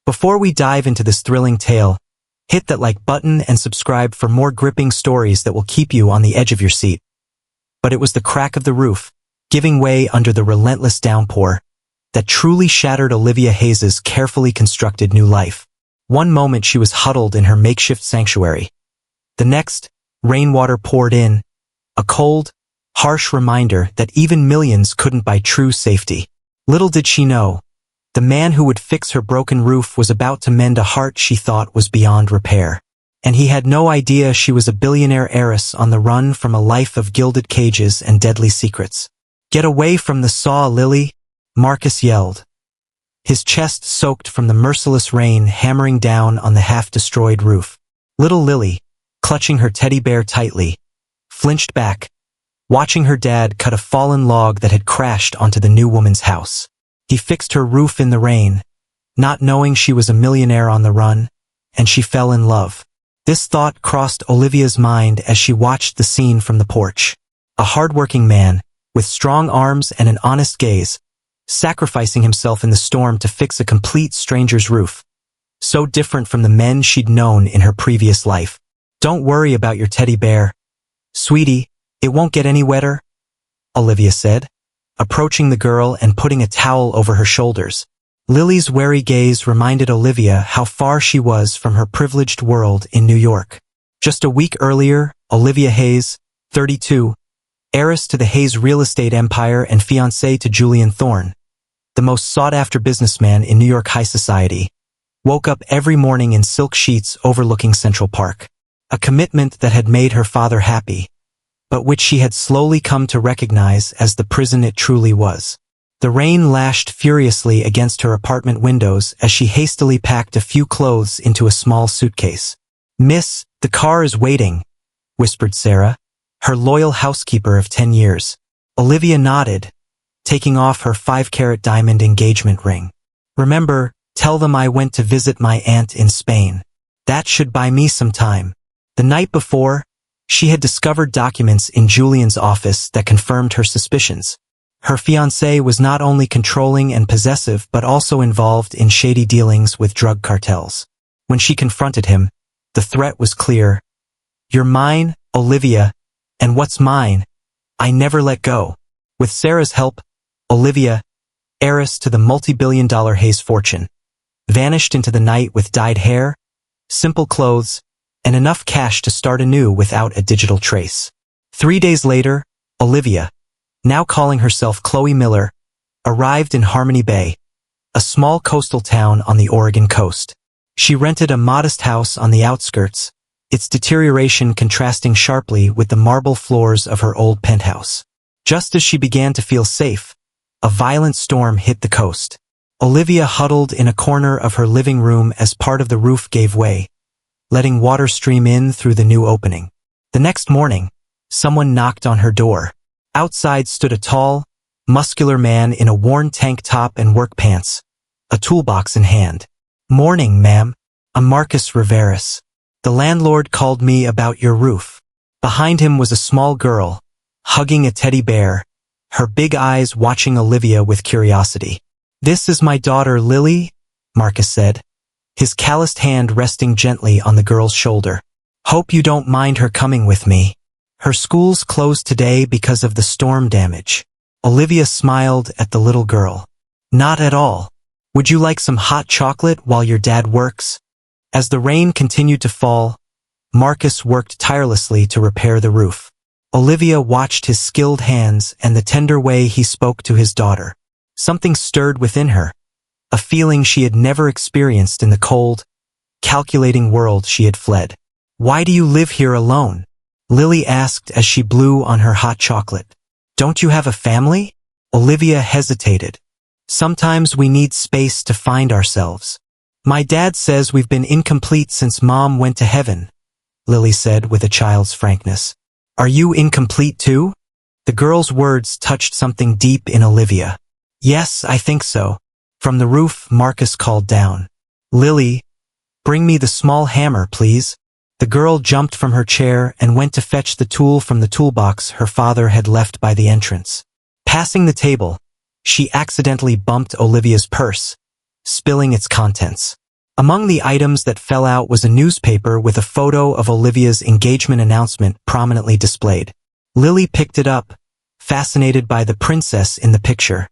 Before we dive into this thrilling tale, hit that like button and subscribe for more gripping stories that will keep you on the edge of your seat. But it was the crack of the roof, giving way under the relentless downpour, that truly shattered Olivia Hayes's carefully constructed new life. One moment she was huddled in her makeshift sanctuary. The next, rainwater poured in, a cold, harsh reminder that even millions couldn't buy true safety. Little did she know, the man who would fix her broken roof was about to mend a heart she thought was beyond repair. And he had no idea she was a billionaire heiress on the run from a life of gilded cages and deadly secrets. "Get away from the saw, Lily," Marcus yelled. His chest soaked from the merciless rain hammering down on the half-destroyed roof. Little Lily, clutching her teddy bear tightly, flinched back, watching her dad cut a fallen log that had crashed onto the new woman's house. He fixed her roof in the rain, not knowing she was a millionaire on the run, and she fell in love. This thought crossed Olivia's mind as she watched the scene from the porch. A hardworking man, with strong arms and an honest gaze, sacrificing himself in the storm to fix a complete stranger's roof. So different from the men she'd known in her previous life. "Don't worry about your teddy bear, sweetie, it won't get any wetter," Olivia said, approaching the girl and putting a towel over her shoulders. Lily's wary gaze reminded Olivia how far she was from her privileged world in New York. Just a week earlier, Olivia Hayes, 32, heiress to the Hayes real estate empire and fiancée to Julian Thorne, the most sought-after businessman in New York high society, woke up every morning in silk sheets overlooking Central Park. A commitment that had made her father happy, but which she had slowly come to recognize as the prison it truly was. The rain lashed furiously against her apartment windows as she hastily packed a few clothes into a small suitcase. "Miss, the car is waiting," whispered Sarah, her loyal housekeeper of 10 years. Olivia nodded, taking off her 5-carat diamond engagement ring. "Remember, tell them I went to visit my aunt in Spain. That should buy me some time." The night before, she had discovered documents in Julian's office that confirmed her suspicions. Her fiancé was not only controlling and possessive but also involved in shady dealings with drug cartels. When she confronted him, the threat was clear. "You're mine, Olivia, and what's mine, I never let go." With Sarah's help, Olivia, heiress to the multi-billion-dollar Hayes fortune, vanished into the night with dyed hair, simple clothes, and enough cash to start anew without a digital trace. 3 days later, Olivia, now calling herself Chloe Miller, arrived in Harmony Bay, a small coastal town on the Oregon coast. She rented a modest house on the outskirts, its deterioration contrasting sharply with the marble floors of her old penthouse. Just as she began to feel safe, a violent storm hit the coast. Olivia huddled in a corner of her living room as part of the roof gave way, letting water stream in through the new opening. The next morning, someone knocked on her door. Outside stood a tall, muscular man in a worn tank top and work pants, a toolbox in hand. "Morning, ma'am. I'm Marcus Riveris. The landlord called me about your roof." Behind him was a small girl, hugging a teddy bear, her big eyes watching Olivia with curiosity. "This is my daughter, Lily," Marcus said, his calloused hand resting gently on the girl's shoulder. "Hope you don't mind her coming with me. Her school's closed today because of the storm damage." Olivia smiled at the little girl. "Not at all. Would you like some hot chocolate while your dad works?" As the rain continued to fall, Marcus worked tirelessly to repair the roof. Olivia watched his skilled hands and the tender way he spoke to his daughter. Something stirred within her, a feeling she had never experienced in the cold, calculating world she had fled. "Why do you live here alone?" Lily asked as she blew on her hot chocolate. "Don't you have a family?" Olivia hesitated. "Sometimes we need space to find ourselves. My dad says we've been incomplete since Mom went to heaven," Lily said with a child's frankness. "Are you incomplete too?" The girl's words touched something deep in Olivia. "Yes, I think so." From the roof, Marcus called down. "Lily, bring me the small hammer, please." The girl jumped from her chair and went to fetch the tool from the toolbox her father had left by the entrance. Passing the table, she accidentally bumped Olivia's purse, spilling its contents. Among the items that fell out was a newspaper with a photo of Olivia's engagement announcement prominently displayed. Lily picked it up, fascinated by the princess in the picture,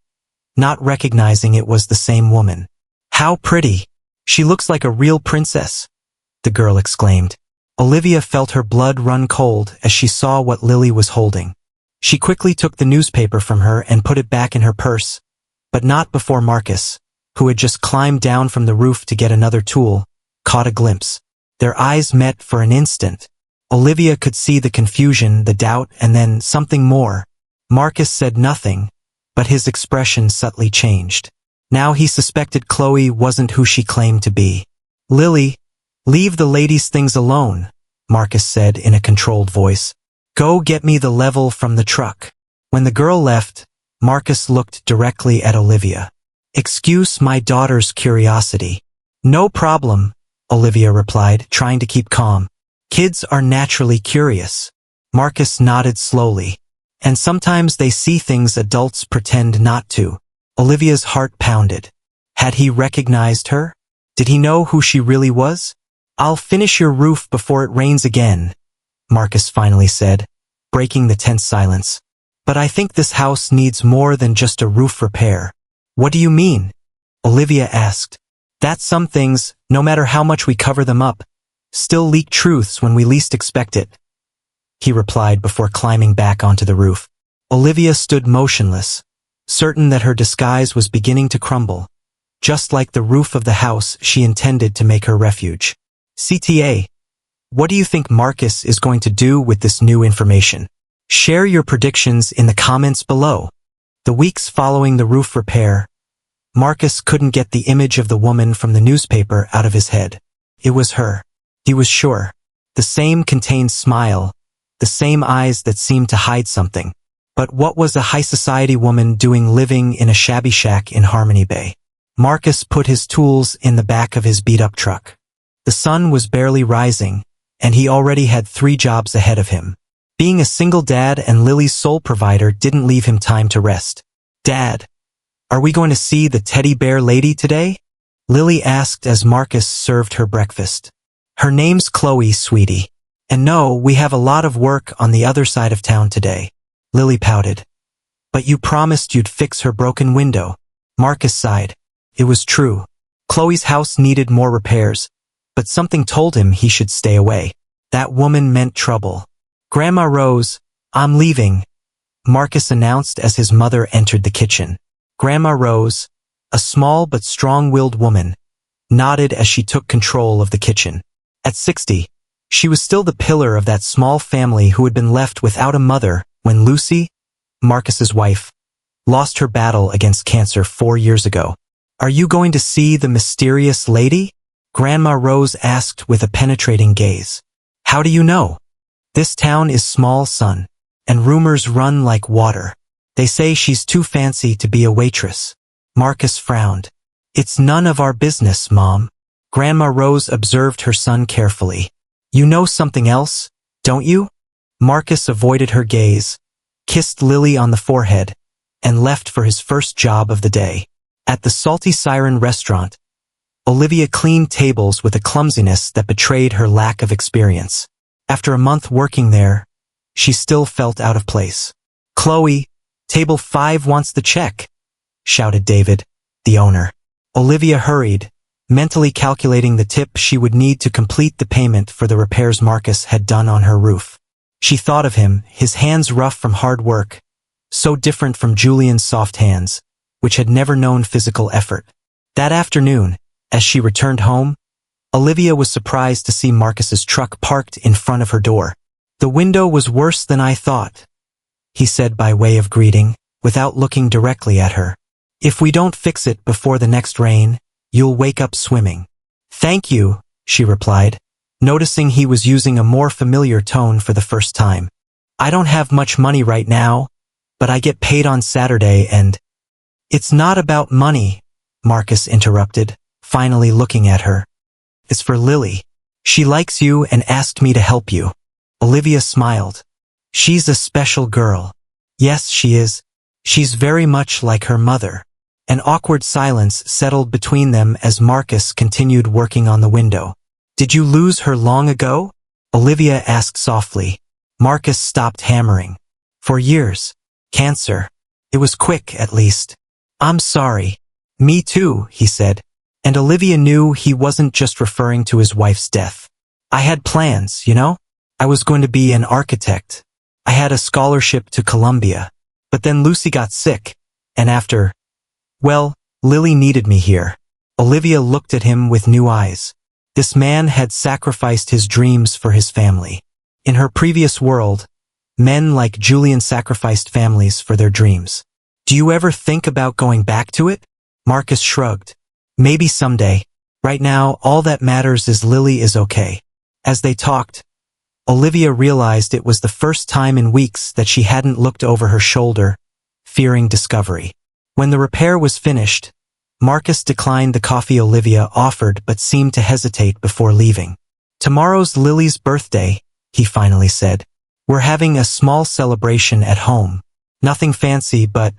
not recognizing it was the same woman. "How pretty! She looks like a real princess," the girl exclaimed. Olivia felt her blood run cold as she saw what Lily was holding. She quickly took the newspaper from her and put it back in her purse, but not before Marcus, who had just climbed down from the roof to get another tool, caught a glimpse. Their eyes met for an instant. Olivia could see the confusion, the doubt, and then something more. Marcus said nothing, but his expression subtly changed. Now he suspected Chloe wasn't who she claimed to be. "Lily, leave the lady's things alone," Marcus said in a controlled voice. "Go get me the level from the truck." When the girl left, Marcus looked directly at Olivia. "Excuse my daughter's curiosity." "No problem," Olivia replied, trying to keep calm. "Kids are naturally curious." Marcus nodded slowly. "And sometimes they see things adults pretend not to." Olivia's heart pounded. Had he recognized her? Did he know who she really was? "I'll finish your roof before it rains again," Marcus finally said, breaking the tense silence. "But I think this house needs more than just a roof repair." "What do you mean?" Olivia asked. "That some things, no matter how much we cover them up, still leak truths when we least expect it," he replied before climbing back onto the roof. Olivia stood motionless, certain that her disguise was beginning to crumble, just like the roof of the house she intended to make her refuge. CTA, what do you think Marcus is going to do with this new information? Share your predictions in the comments below. The weeks following the roof repair, Marcus couldn't get the image of the woman from the newspaper out of his head. It was her. He was sure. The same contained smile, the same eyes that seemed to hide something. But what was a high society woman doing living in a shabby shack in Harmony Bay? Marcus put his tools in the back of his beat-up truck. The sun was barely rising, and he already had 3 jobs ahead of him. Being a single dad and Lily's sole provider didn't leave him time to rest. "Dad, are we going to see the teddy bear lady today?" Lily asked as Marcus served her breakfast. "Her name's Chloe, sweetie. And no, we have a lot of work on the other side of town today." Lily pouted. "But you promised you'd fix her broken window." Marcus sighed. It was true. Chloe's house needed more repairs, but something told him he should stay away. That woman meant trouble. "Grandma Rose, I'm leaving," Marcus announced as his mother entered the kitchen. Grandma Rose, a small but strong-willed woman, nodded as she took control of the kitchen. At 60, she was still the pillar of that small family who had been left without a mother when Lucy, Marcus's wife, lost her battle against cancer 4 years ago. "Are you going to see the mysterious lady?" Grandma Rose asked with a penetrating gaze. "How do you know?" "This town is small, son, and rumors run like water. They say she's too fancy to be a waitress." Marcus frowned. "It's none of our business, Mom." Grandma Rose observed her son carefully. "You know something else, don't you?" Marcus avoided her gaze, kissed Lily on the forehead, and left for his first job of the day. At the Salty Siren restaurant, Olivia cleaned tables with a clumsiness that betrayed her lack of experience. After a month working there, she still felt out of place. "Chloe, table 5 wants the check," shouted David, the owner. Olivia hurried, mentally calculating the tip she would need to complete the payment for the repairs Marcus had done on her roof. She thought of him, his hands rough from hard work, so different from Julian's soft hands, which had never known physical effort. That afternoon, as she returned home, Olivia was surprised to see Marcus's truck parked in front of her door. "The window was worse than I thought," he said by way of greeting, without looking directly at her. "If we don't fix it before the next rain, you'll wake up swimming." "Thank you," she replied, noticing he was using a more familiar tone for the first time. "I don't have much money right now, but I get paid on Saturday and—" "It's not about money," Marcus interrupted, finally looking at her. "It's for Lily. She likes you and asked me to help you." Olivia smiled. "She's a special girl." "Yes, she is. She's very much like her mother." An awkward silence settled between them as Marcus continued working on the window. "Did you lose her long ago?" Olivia asked softly. Marcus stopped hammering. "For years. Cancer. It was quick, at least." "I'm sorry." "Me too," he said. And Olivia knew he wasn't just referring to his wife's death. "I had plans, you know? I was going to be an architect. I had a scholarship to Columbia. But then Lucy got sick, and well, Lily needed me here." Olivia looked at him with new eyes. This man had sacrificed his dreams for his family. In her previous world, men like Julian sacrificed families for their dreams. "Do you ever think about going back to it?" Marcus shrugged. "Maybe someday. Right now, all that matters is Lily is okay." As they talked, Olivia realized it was the first time in weeks that she hadn't looked over her shoulder, fearing discovery. When the repair was finished, Marcus declined the coffee Olivia offered but seemed to hesitate before leaving. "Tomorrow's Lily's birthday," he finally said. "We're having a small celebration at home. Nothing fancy, but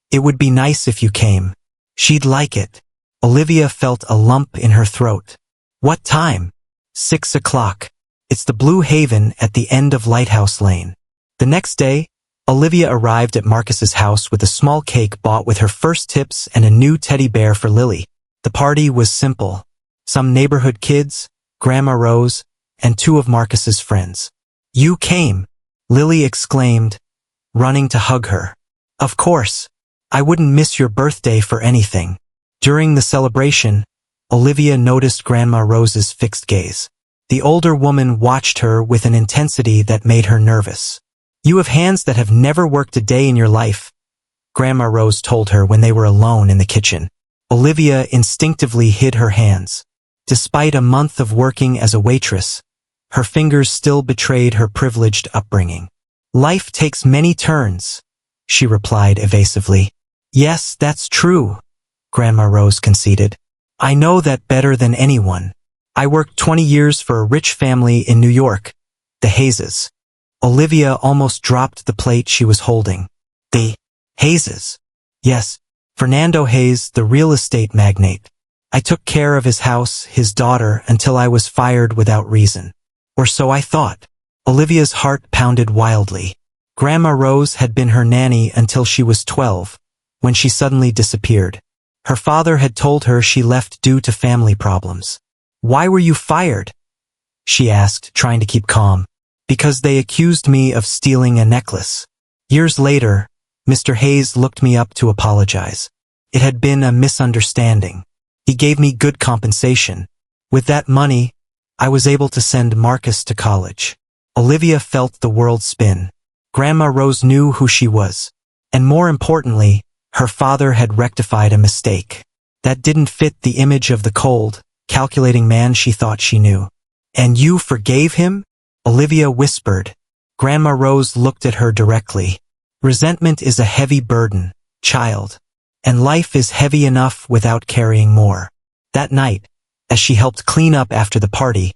it would be nice if you came. She'd like it." Olivia felt a lump in her throat. "What time?" 6 o'clock. It's the Blue Haven at the end of Lighthouse Lane." The next day, Olivia arrived at Marcus's house with a small cake bought with her first tips and a new teddy bear for Lily. The party was simple. Some neighborhood kids, Grandma Rose, and 2 of Marcus's friends. "You came," Lily exclaimed, running to hug her. "Of course. I wouldn't miss your birthday for anything." During the celebration, Olivia noticed Grandma Rose's fixed gaze. The older woman watched her with an intensity that made her nervous. "You have hands that have never worked a day in your life," Grandma Rose told her when they were alone in the kitchen. Olivia instinctively hid her hands. Despite a month of working as a waitress, her fingers still betrayed her privileged upbringing. "Life takes many turns," she replied evasively. "Yes, that's true," Grandma Rose conceded. "I know that better than anyone. I worked 20 years for a rich family in New York, the Hayeses." Olivia almost dropped the plate she was holding. "The Hayeses?" "Yes, Fernando Hayes, the real estate magnate. I took care of his house, his daughter, until I was fired without reason. Or so I thought." Olivia's heart pounded wildly. Grandma Rose had been her nanny until she was 12, when she suddenly disappeared. Her father had told her she left due to family problems. "Why were you fired?" she asked, trying to keep calm. "Because they accused me of stealing a necklace. Years later, Mr. Hayes looked me up to apologize. It had been a misunderstanding. He gave me good compensation. With that money, I was able to send Marcus to college." Olivia felt the world spin. Grandma Rose knew who she was. And more importantly, her father had rectified a mistake. That didn't fit the image of the cold, calculating man she thought she knew. "And you forgave him?" Olivia whispered. Grandma Rose looked at her directly. "Resentment is a heavy burden, child. And life is heavy enough without carrying more." That night, as she helped clean up after the party,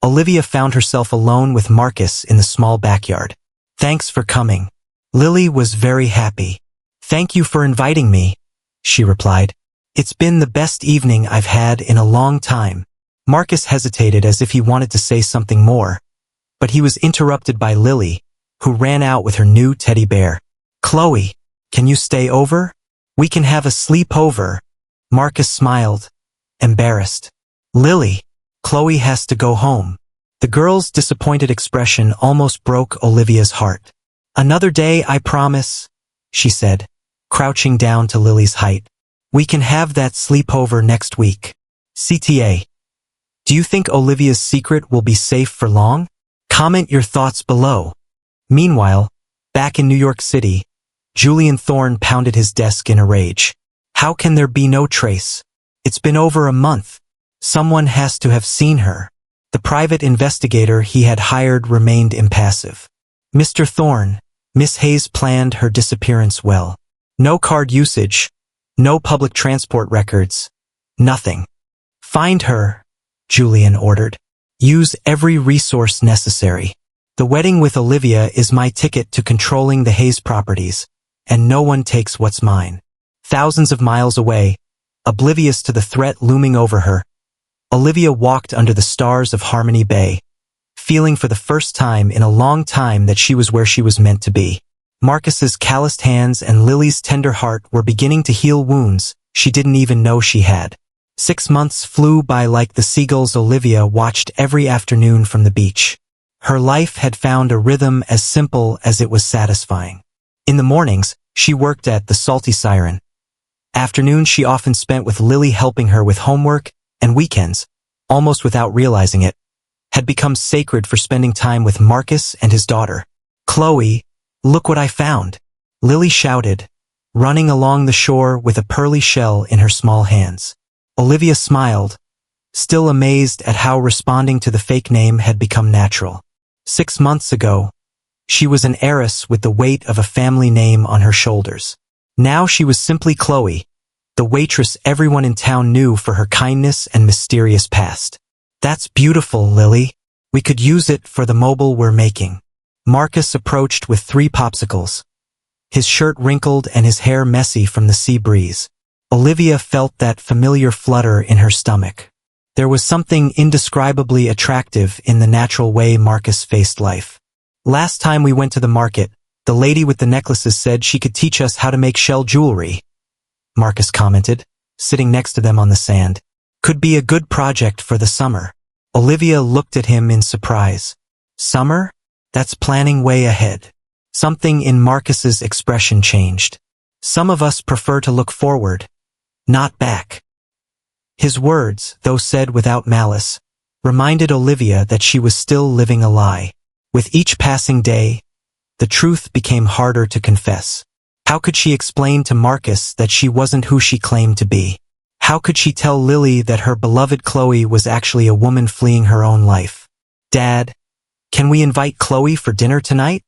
Olivia found herself alone with Marcus in the small backyard. "Thanks for coming." Lily was very happy. "Thank you for inviting me," she replied. "It's been the best evening I've had in a long time." Marcus hesitated as if he wanted to say something more, but he was interrupted by Lily, who ran out with her new teddy bear. "Chloe, can you stay over? We can have a sleepover." Marcus smiled, embarrassed. "Lily, Chloe has to go home." The girl's disappointed expression almost broke Olivia's heart. "Another day, I promise," she said, crouching down to Lily's height. "We can have that sleepover next week. CTA. Do you think Olivia's secret will be safe for long? Comment your thoughts below. Meanwhile, back in New York City, Julian Thorne pounded his desk in a rage. How can there be no trace? It's been over a month. Someone has to have seen her. The private investigator he had hired remained impassive. "Mr. Thorne, Miss Hayes planned her disappearance well. No card usage, no public transport records, nothing. Find her," Julian ordered. "Use every resource necessary. The wedding with Olivia is my ticket to controlling the Hayes properties, and no one takes what's mine. Thousands of miles away, oblivious to the threat looming over her, Olivia walked under the stars of Harmony Bay, feeling for the first time in a long time that she was where she was meant to be. Marcus's calloused hands and Lily's tender heart were beginning to heal wounds she didn't even know she had. 6 months flew by like the seagulls Olivia watched every afternoon from the beach. Her life had found a rhythm as simple as it was satisfying. In the mornings, she worked at the Salty Siren. Afternoons she often spent with Lily helping her with homework, and weekends, almost without realizing it, had become sacred for spending time with Marcus and his daughter. "Chloe, look what I found," Lily shouted, running along the shore with a pearly shell in her small hands. Olivia smiled, still amazed at how responding to the fake name had become natural. 6 months ago, she was an heiress with the weight of a family name on her shoulders. Now she was simply Chloe, the waitress everyone in town knew for her kindness and mysterious past. "That's beautiful, Lily. We could use it for the mobile we're making." Marcus approached with 3 popsicles, his shirt wrinkled and his hair messy from the sea breeze. Olivia felt that familiar flutter in her stomach. There was something indescribably attractive in the natural way Marcus faced life. "Last time we went to the market, the lady with the necklaces said she could teach us how to make shell jewelry," Marcus commented, sitting next to them on the sand. "Could be a good project for the summer." Olivia looked at him in surprise. "Summer? That's planning way ahead." Something in Marcus's expression changed. "Some of us prefer to look forward, not back." His words, though said without malice, reminded Olivia that she was still living a lie. With each passing day, the truth became harder to confess. How could she explain to Marcus that she wasn't who she claimed to be? How could she tell Lily that her beloved Chloe was actually a woman fleeing her own life? "Dad, can we invite Chloe for dinner tonight?"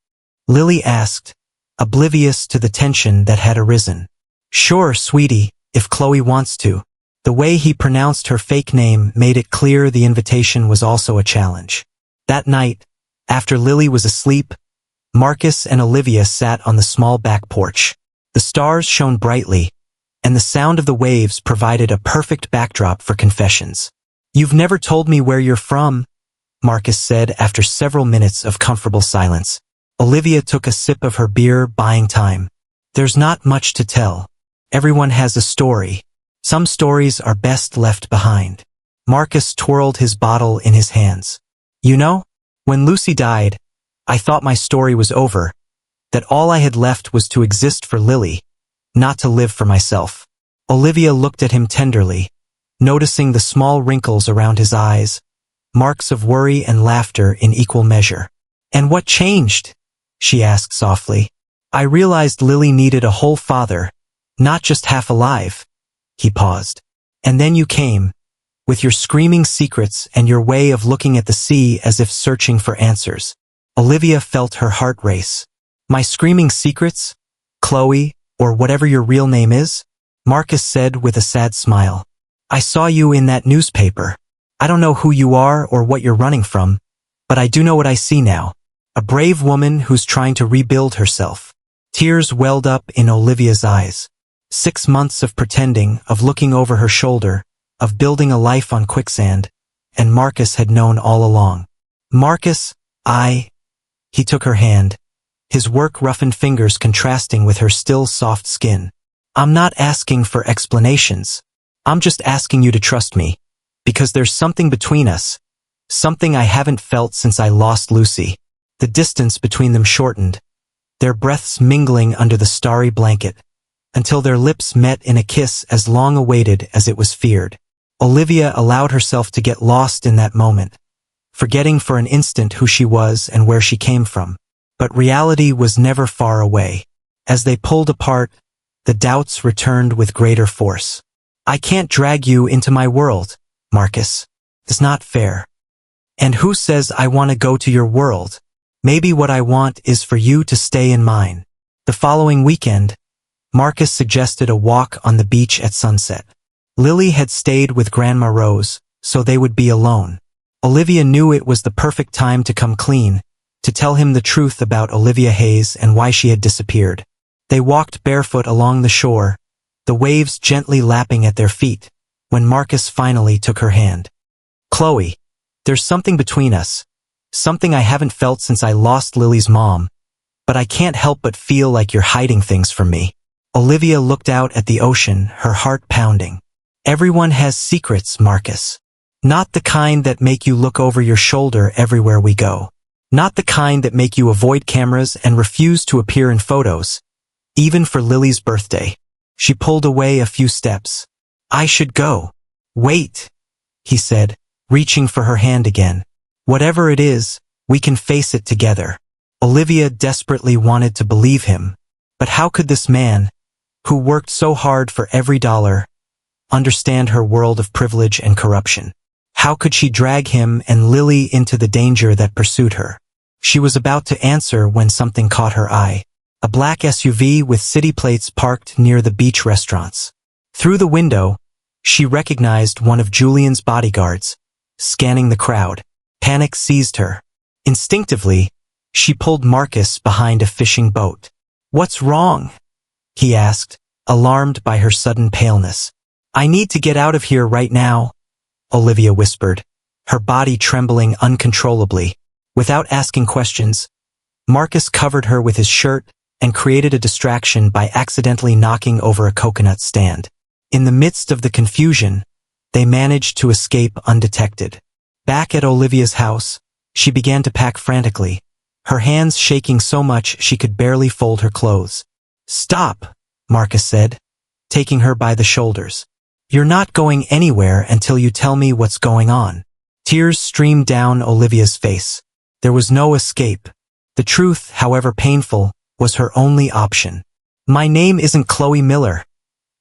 Lily asked, oblivious to the tension that had arisen. "Sure, sweetie, if Chloe wants to." The way he pronounced her fake name made it clear the invitation was also a challenge. That night, after Lily was asleep, Marcus and Olivia sat on the small back porch. The stars shone brightly, and the sound of the waves provided a perfect backdrop for confessions. "You've never told me where you're from," Marcus said after several minutes of comfortable silence. Olivia took a sip of her beer, buying time. "There's not much to tell. Everyone has a story. Some stories are best left behind." Marcus twirled his bottle in his hands. "You know, when Lucy died, I thought my story was over, that all I had left was to exist for Lily, not to live for myself." Olivia looked at him tenderly, noticing the small wrinkles around his eyes, marks of worry and laughter in equal measure. "And what changed?" she asked softly. "I realized Lily needed a whole father, not just half alive." He paused. "And then you came, with your screaming secrets and your way of looking at the sea as if searching for answers." Olivia felt her heart race. "My screaming secrets? Chloe, or whatever your real name is?" Marcus said with a sad smile. "I saw you in that newspaper. I don't know who you are or what you're running from, but I do know what I see now. A brave woman who's trying to rebuild herself." Tears welled up in Olivia's eyes. 6 months of pretending, of looking over her shoulder, of building a life on quicksand, and Marcus had known all along. "Marcus, He took her hand, his work-roughened fingers contrasting with her still soft skin. "I'm not asking for explanations. I'm just asking you to trust me, because there's something between us, something I haven't felt since I lost Lucy." The distance between them shortened, their breaths mingling under the starry blanket, until their lips met in a kiss as long awaited as it was feared. Olivia allowed herself to get lost in that moment, forgetting for an instant who she was and where she came from. But reality was never far away. As they pulled apart, the doubts returned with greater force. "I can't drag you into my world, Marcus. It's not fair. And who says I want to go to your world? Maybe what I want is for you to stay in mine." The following weekend, Marcus suggested a walk on the beach at sunset. Lily had stayed with Grandma Rose, so they would be alone. Olivia knew it was the perfect time to come clean, to tell him the truth about Olivia Hayes and why she had disappeared. They walked barefoot along the shore, the waves gently lapping at their feet, when Marcus finally took her hand. "Chloe, there's something between us. Something I haven't felt since I lost Lily's mom. But I can't help but feel like you're hiding things from me." Olivia looked out at the ocean, her heart pounding. "Everyone has secrets, Marcus. Not the kind that make you look over your shoulder everywhere we go. Not the kind that make you avoid cameras and refuse to appear in photos. Even for Lily's birthday." She pulled away a few steps. "I should go." "Wait," he said, reaching for her hand again. "Whatever it is, we can face it together." Olivia desperately wanted to believe him. But how could this man, who worked so hard for every dollar, understand her world of privilege and corruption? How could she drag him and Lily into the danger that pursued her? She was about to answer when something caught her eye. A black SUV with city plates parked near the beach restaurants. Through the window, she recognized one of Julian's bodyguards, scanning the crowd. Panic seized her. Instinctively, she pulled Marcus behind a fishing boat. "What's wrong?" he asked, alarmed by her sudden paleness. "I need to get out of here right now," Olivia whispered, her body trembling uncontrollably. Without asking questions, Marcus covered her with his shirt and created a distraction by accidentally knocking over a coconut stand. In the midst of the confusion, they managed to escape undetected. Back at Olivia's house, she began to pack frantically, her hands shaking so much she could barely fold her clothes. "Stop," Marcus said, taking her by the shoulders. "You're not going anywhere until you tell me what's going on." Tears streamed down Olivia's face. There was no escape. The truth, however painful, was her only option. "My name isn't Chloe Miller,"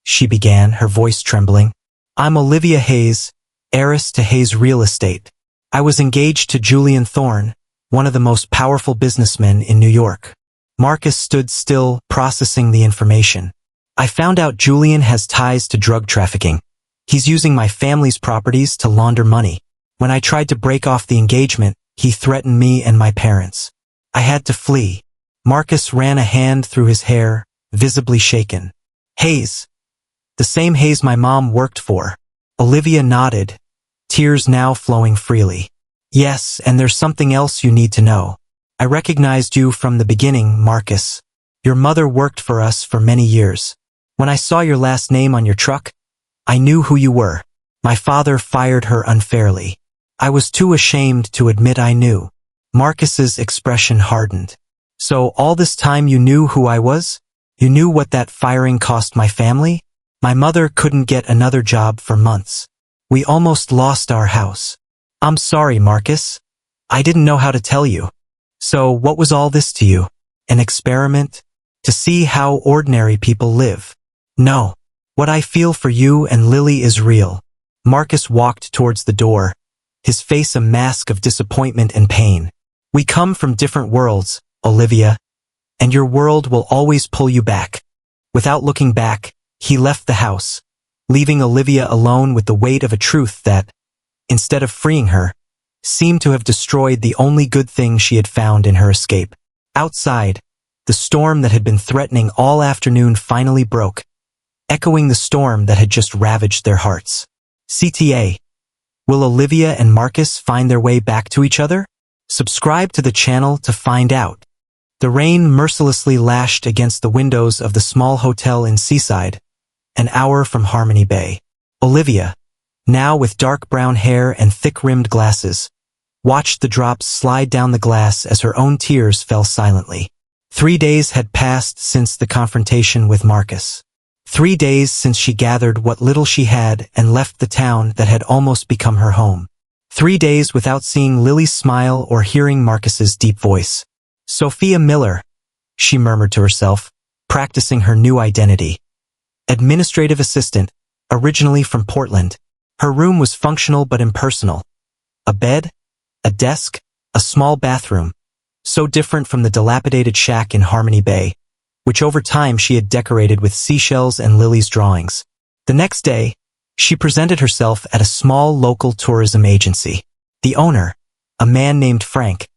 she began, her voice trembling. "I'm Olivia Hayes, heiress to Hayes Real Estate. I was engaged to Julian Thorne, one of the most powerful businessmen in New York." Marcus stood still, processing the information. "I found out Julian has ties to drug trafficking. He's using my family's properties to launder money. When I tried to break off the engagement, he threatened me and my parents. I had to flee." Marcus ran a hand through his hair, visibly shaken. "Hayes. The same Hayes my mom worked for." Olivia nodded, tears now flowing freely. "Yes, and there's something else you need to know. I recognized you from the beginning, Marcus. Your mother worked for us for many years. When I saw your last name on your truck, I knew who you were. My father fired her unfairly. I was too ashamed to admit I knew." Marcus's expression hardened. "So all this time you knew who I was? You knew what that firing cost my family? My mother couldn't get another job for months. We almost lost our house. I'm sorry, Marcus. I didn't know how to tell you. So what was all this to you? An experiment? To see how ordinary people live? No. What I feel for you and Lily is real." Marcus walked towards the door, his face a mask of disappointment and pain. "We come from different worlds, Olivia, and your world will always pull you back." Without looking back, he left the house, leaving Olivia alone with the weight of a truth that, instead of freeing her, seemed to have destroyed the only good thing she had found in her escape. Outside, the storm that had been threatening all afternoon finally broke, echoing the storm that had just ravaged their hearts. CTA. Will Olivia and Marcus find their way back to each other? Subscribe to the channel to find out. The rain mercilessly lashed against the windows of the small hotel in Seaside, an hour from Harmony Bay. Olivia, now with dark brown hair and thick-rimmed glasses, watched the drops slide down the glass as her own tears fell silently. 3 days had passed since the confrontation with Marcus. 3 days since she gathered what little she had and left the town that had almost become her home. 3 days without seeing Lily's smile or hearing Marcus's deep voice. Sophia Miller, she murmured to herself, practicing her new identity. Administrative assistant, originally from Portland. Her room was functional but impersonal. A bed, a desk, a small bathroom, so different from the dilapidated shack in Harmony Bay, which over time she had decorated with seashells and Lily's drawings. The next day, she presented herself at a small local tourism agency. The owner, a man named Frank,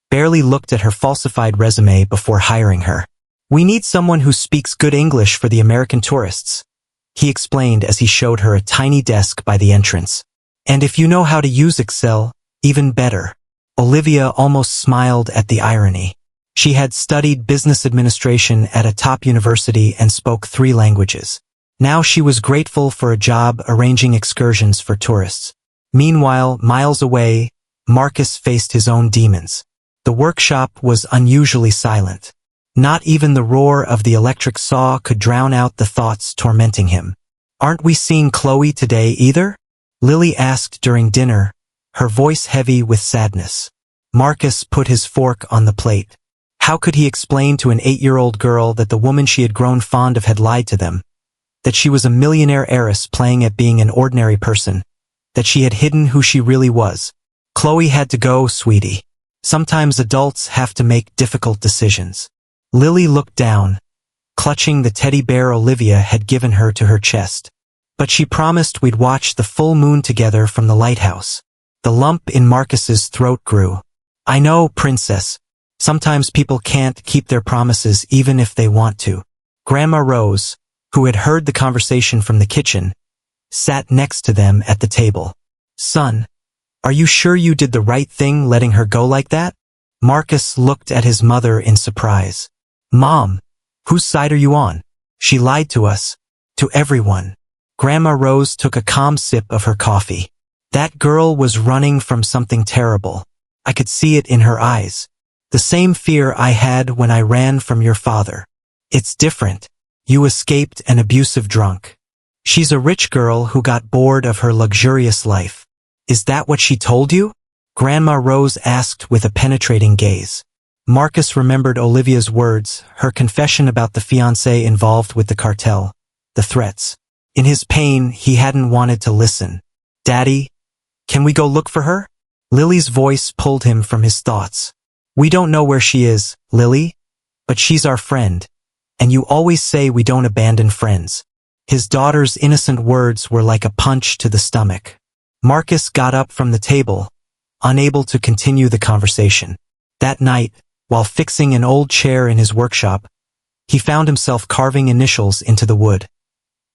barely looked at her falsified resume before hiring her. "We need someone who speaks good English for the American tourists," he explained as he showed her a tiny desk by the entrance. And if you know how to use Excel, even better. Olivia almost smiled at the irony. She had studied business administration at a top university and spoke 3 languages. Now she was grateful for a job arranging excursions for tourists. Meanwhile, miles away, Marcus faced his own demons. The workshop was unusually silent. Not even the roar of the electric saw could drown out the thoughts tormenting him. "Aren't we seeing Chloe today either?" Lily asked during dinner, her voice heavy with sadness. Marcus put his fork on the plate. How could he explain to an 8-year-old girl that the woman she had grown fond of had lied to them? That she was a millionaire heiress playing at being an ordinary person? That she had hidden who she really was? "Chloe had to go, sweetie. Sometimes adults have to make difficult decisions." Lily looked down, clutching the teddy bear Olivia had given her to her chest. "But she promised we'd watch the full moon together from the lighthouse." The lump in Marcus's throat grew. "I know, princess. Sometimes people can't keep their promises even if they want to." Grandma Rose, who had heard the conversation from the kitchen, sat next to them at the table. "Son, are you sure you did the right thing letting her go like that?" Marcus looked at his mother in surprise. "Mom, whose side are you on? She lied to us. To everyone." Grandma Rose took a calm sip of her coffee. "That girl was running from something terrible. I could see it in her eyes. The same fear I had when I ran from your father. It's different. You escaped an abusive drunk. She's a rich girl who got bored of her luxurious life. Is that what she told you?" Grandma Rose asked with a penetrating gaze. Marcus remembered Olivia's words, her confession about the fiancé involved with the cartel, the threats. In his pain, he hadn't wanted to listen. "Daddy, can we go look for her?" Lily's voice pulled him from his thoughts. "We don't know where she is, Lily, but she's our friend, and you always say we don't abandon friends." His daughter's innocent words were like a punch to the stomach. Marcus got up from the table, unable to continue the conversation. That night, while fixing an old chair in his workshop, he found himself carving initials into the wood.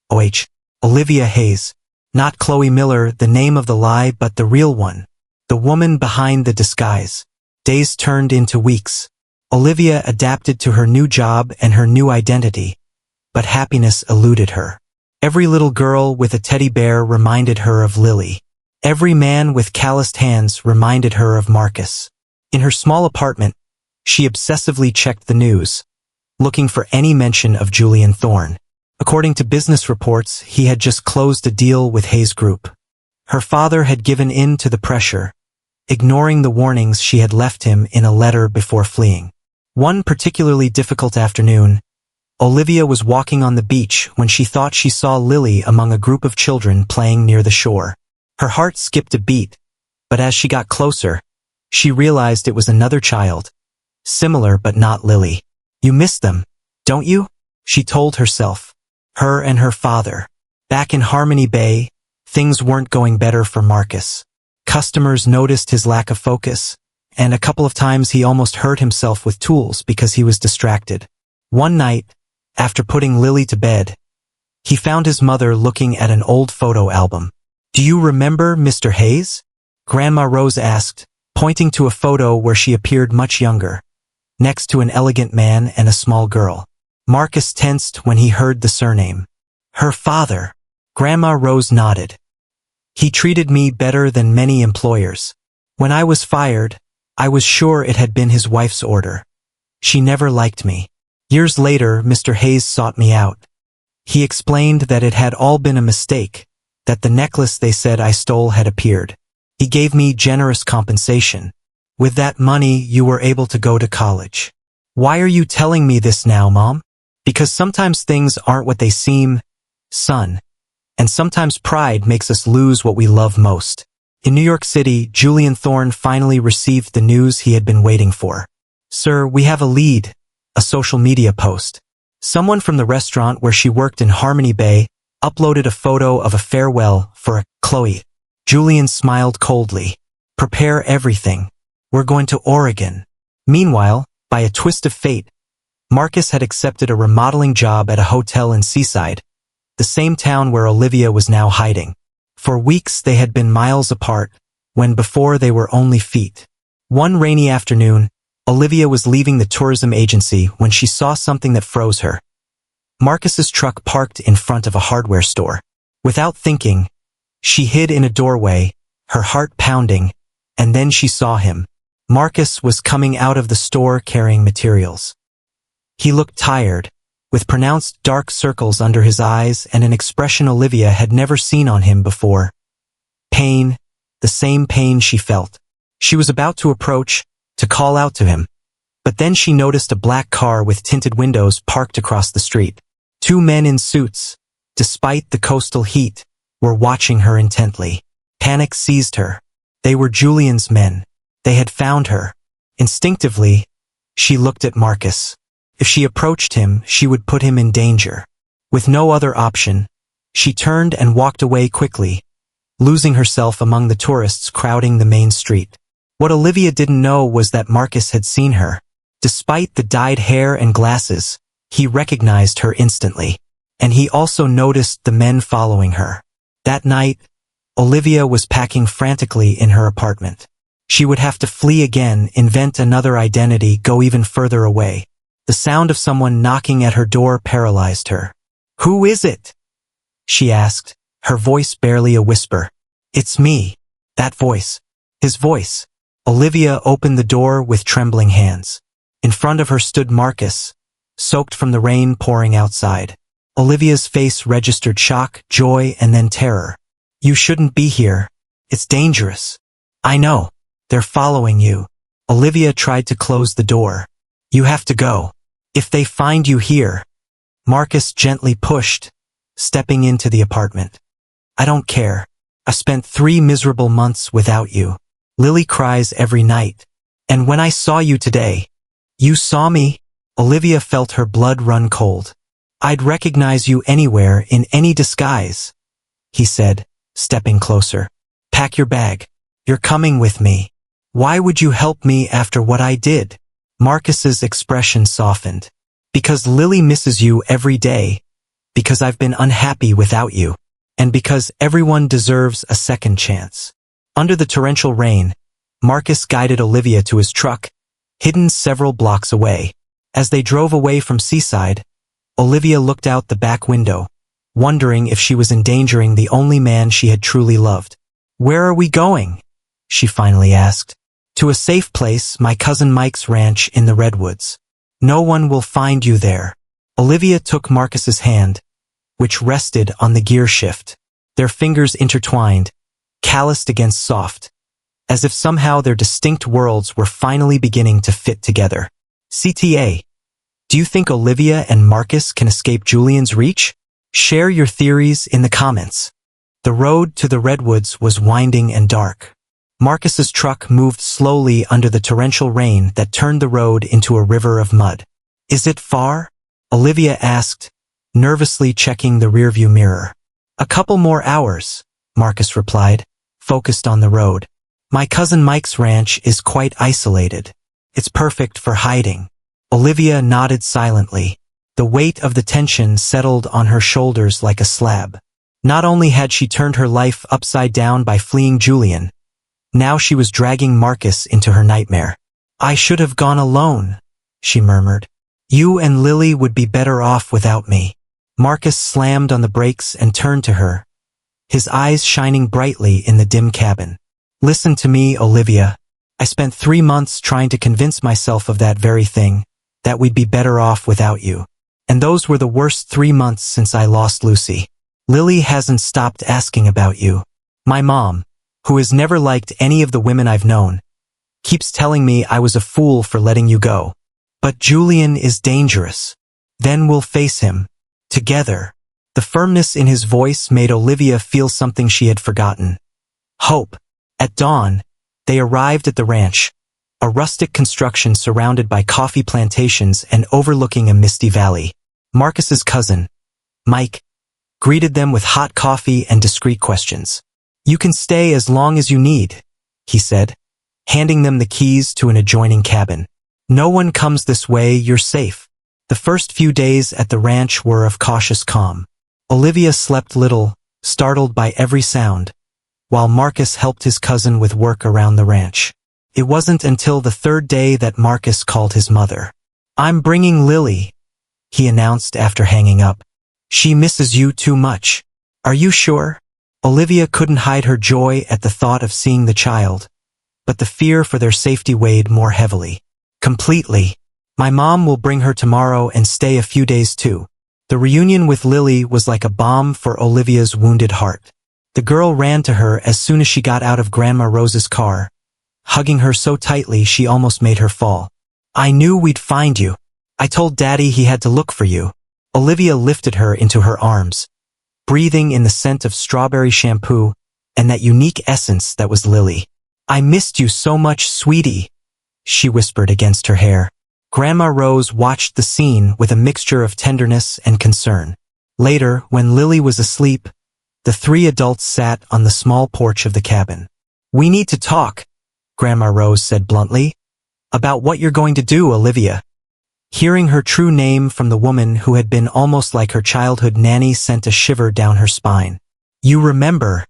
O.H. Olivia Hayes. Not Chloe Miller, the name of the lie, but the real one. The woman behind the disguise. Days turned into weeks. Olivia adapted to her new job and her new identity, but happiness eluded her. Every little girl with a teddy bear reminded her of Lily. Every man with calloused hands reminded her of Marcus. In her small apartment, she obsessively checked the news, looking for any mention of Julian Thorne. According to business reports, he had just closed a deal with Hayes Group. Her father had given in to the pressure, ignoring the warnings she had left him in a letter before fleeing. One particularly difficult afternoon, Olivia was walking on the beach when she thought she saw Lily among a group of children playing near the shore. Her heart skipped a beat, but as she got closer, she realized it was another child, similar but not Lily. "You miss them, don't you?" she told herself. Her and her father. Back in Harmony Bay, things weren't going better for Marcus. Customers noticed his lack of focus, and a couple of times he almost hurt himself with tools because he was distracted. One night, after putting Lily to bed, he found his mother looking at an old photo album. "Do you remember Mr. Hayes?" Grandma Rose asked, pointing to a photo where she appeared much younger, next to an elegant man and a small girl. Marcus tensed when he heard the surname. "Her father." Grandma Rose nodded. "He treated me better than many employers. When I was fired, I was sure it had been his wife's order. She never liked me. Years later, Mr. Hayes sought me out. He explained that it had all been a mistake, that the necklace they said I stole had appeared. He gave me generous compensation. With that money, you were able to go to college." "Why are you telling me this now, Mom?" "Because sometimes things aren't what they seem, son. And sometimes pride makes us lose what we love most." In New York City, Julian Thorne finally received the news he had been waiting for. "Sir, we have a lead," a social media post. Someone from the restaurant where she worked in Harmony Bay uploaded a photo of a farewell for a Chloe. Julian smiled coldly. "Prepare everything. We're going to Oregon." Meanwhile, by a twist of fate, Marcus had accepted a remodeling job at a hotel in Seaside, the same town where Olivia was now hiding. For weeks they had been miles apart, when before they were only feet. One rainy afternoon, Olivia was leaving the tourism agency when she saw something that froze her. Marcus's truck parked in front of a hardware store. Without thinking, she hid in a doorway, her heart pounding, and then she saw him. Marcus was coming out of the store carrying materials. He looked tired, with pronounced dark circles under his eyes and an expression Olivia had never seen on him before. Pain, the same pain she felt. She was about to approach, to call out to him. But then she noticed a black car with tinted windows parked across the street. Two men in suits, despite the coastal heat, were watching her intently. Panic seized her. They were Julian's men. They had found her. Instinctively, she looked at Marcus. If she approached him, she would put him in danger. With no other option, she turned and walked away quickly, losing herself among the tourists crowding the main street. What Olivia didn't know was that Marcus had seen her. Despite the dyed hair and glasses, he recognized her instantly. And he also noticed the men following her. That night, Olivia was packing frantically in her apartment. She would have to flee again, invent another identity, go even further away. The sound of someone knocking at her door paralyzed her. "Who is it?" she asked, her voice barely a whisper. "It's me." That voice. His voice. Olivia opened the door with trembling hands. In front of her stood Marcus, soaked from the rain pouring outside. Olivia's face registered shock, joy, and then terror. "You shouldn't be here. It's dangerous." "I know. They're following you." Olivia tried to close the door. "You have to go. If they find you here." Marcus gently pushed, stepping into the apartment. "I don't care. I spent 3 miserable months without you. Lily cries every night. And when I saw you today..." "You saw me?" Olivia felt her blood run cold. "I'd recognize you anywhere in any disguise," he said, stepping closer. "Pack your bag. You're coming with me." "Why would you help me after what I did?" Marcus's expression softened. "Because Lily misses you every day. Because I've been unhappy without you. And because everyone deserves a second chance." Under the torrential rain, Marcus guided Olivia to his truck, hidden several blocks away. As they drove away from Seaside, Olivia looked out the back window, wondering if she was endangering the only man she had truly loved. "Where are we going?" she finally asked. "To a safe place, my cousin Mike's ranch in the Redwoods. No one will find you there." Olivia took Marcus's hand, which rested on the gear shift. Their fingers intertwined, calloused against soft, as if somehow their distinct worlds were finally beginning to fit together. CTA. Do you think Olivia and Marcus can escape Julian's reach? Share your theories in the comments. The road to the Redwoods was winding and dark. Marcus's truck moved slowly under the torrential rain that turned the road into a river of mud. "Is it far?" Olivia asked, nervously checking the rearview mirror. "A couple more hours," Marcus replied, focused on the road. "My cousin Mike's ranch is quite isolated. It's perfect for hiding." Olivia nodded silently. The weight of the tension settled on her shoulders like a slab. Not only had she turned her life upside down by fleeing Julian, now she was dragging Marcus into her nightmare. "I should have gone alone," she murmured. "You and Lily would be better off without me." Marcus slammed on the brakes and turned to her, his eyes shining brightly in the dim cabin. "Listen to me, Olivia. I spent 3 months trying to convince myself of that very thing, that we'd be better off without you. And those were the worst 3 months since I lost Lucy. Lily hasn't stopped asking about you. My mom, who has never liked any of the women I've known, keeps telling me I was a fool for letting you go. But Julian is dangerous. Then we'll face him. Together." The firmness in his voice made Olivia feel something she had forgotten. Hope. At dawn, they arrived at the ranch, a rustic construction surrounded by coffee plantations and overlooking a misty valley. Marcus's cousin, Mike, greeted them with hot coffee and discreet questions. "You can stay as long as you need," he said, handing them the keys to an adjoining cabin. "No one comes this way, you're safe." The first few days at the ranch were of cautious calm. Olivia slept little, startled by every sound, while Marcus helped his cousin with work around the ranch. It wasn't until the third day that Marcus called his mother. "I'm bringing Lily," he announced after hanging up. "She misses you too much." "Are you sure?" Olivia couldn't hide her joy at the thought of seeing the child, but the fear for their safety weighed more heavily. "Completely. My mom will bring her tomorrow and stay a few days too." The reunion with Lily was like a balm for Olivia's wounded heart. The girl ran to her as soon as she got out of Grandma Rose's car, hugging her so tightly she almost made her fall. "I knew we'd find you. I told Daddy he had to look for you." Olivia lifted her into her arms, breathing in the scent of strawberry shampoo and that unique essence that was Lily. "I missed you so much, sweetie," she whispered against her hair. Grandma Rose watched the scene with a mixture of tenderness and concern. Later, when Lily was asleep, the three adults sat on the small porch of the cabin. "We need to talk," Grandma Rose said bluntly. "About what you're going to do, Olivia." Hearing her true name from the woman who had been almost like her childhood nanny sent a shiver down her spine. "You remember,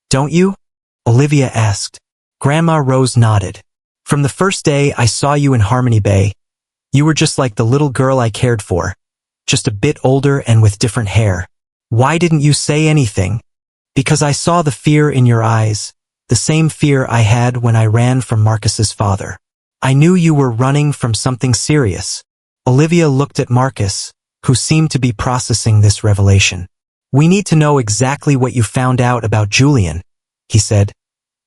don't you?" Olivia asked. Grandma Rose nodded. "From the first day I saw you in Harmony Bay, you were just like the little girl I cared for, just a bit older and with different hair. Why didn't you say anything?" "Because I saw the fear in your eyes, the same fear I had when I ran from Marcus's father. I knew you were running from something serious." Olivia looked at Marcus, who seemed to be processing this revelation. "We need to know exactly what you found out about Julian," he said,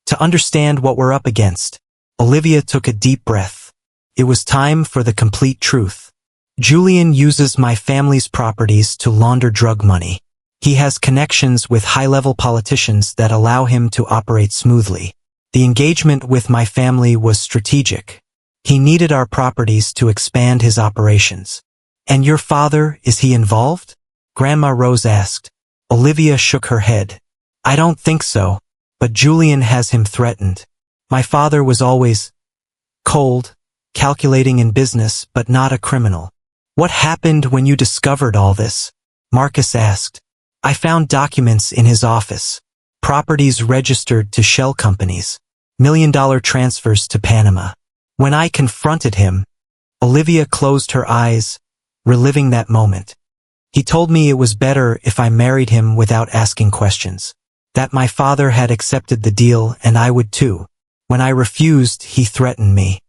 "to understand what we're up against." Olivia took a deep breath. It was time for the complete truth. "Julian uses my family's properties to launder drug money. He has connections with high-level politicians that allow him to operate smoothly. The engagement with my family was strategic. He needed our properties to expand his operations." "And your father, is he involved?" Grandma Rose asked. Olivia shook her head. "I don't think so, but Julian has him threatened. My father was always cold, calculating in business, but not a criminal." "What happened when you discovered all this?" Marcus asked. "I found documents in his office. Properties registered to shell companies. $1 million transfers to Panama. When I confronted him," Olivia closed her eyes, reliving that moment. "He told me it was better if I married him without asking questions. That my father had accepted the deal and I would too. When I refused, he threatened me.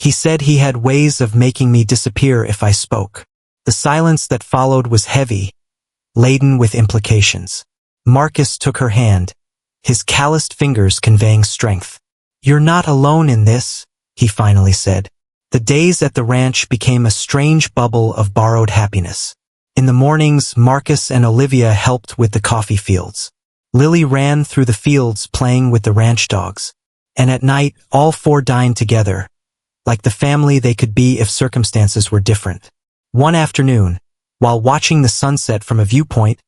He said he had ways of making me disappear if I spoke." The silence that followed was heavy, laden with implications. Marcus took her hand, his calloused fingers conveying strength. "You're not alone in this," he finally said. The days at the ranch became a strange bubble of borrowed happiness. In the mornings, Marcus and Olivia helped with the coffee fields. Lily ran through the fields playing with the ranch dogs. And at night, all four dined together, like the family they could be if circumstances were different. One afternoon, while watching the sunset from a viewpoint,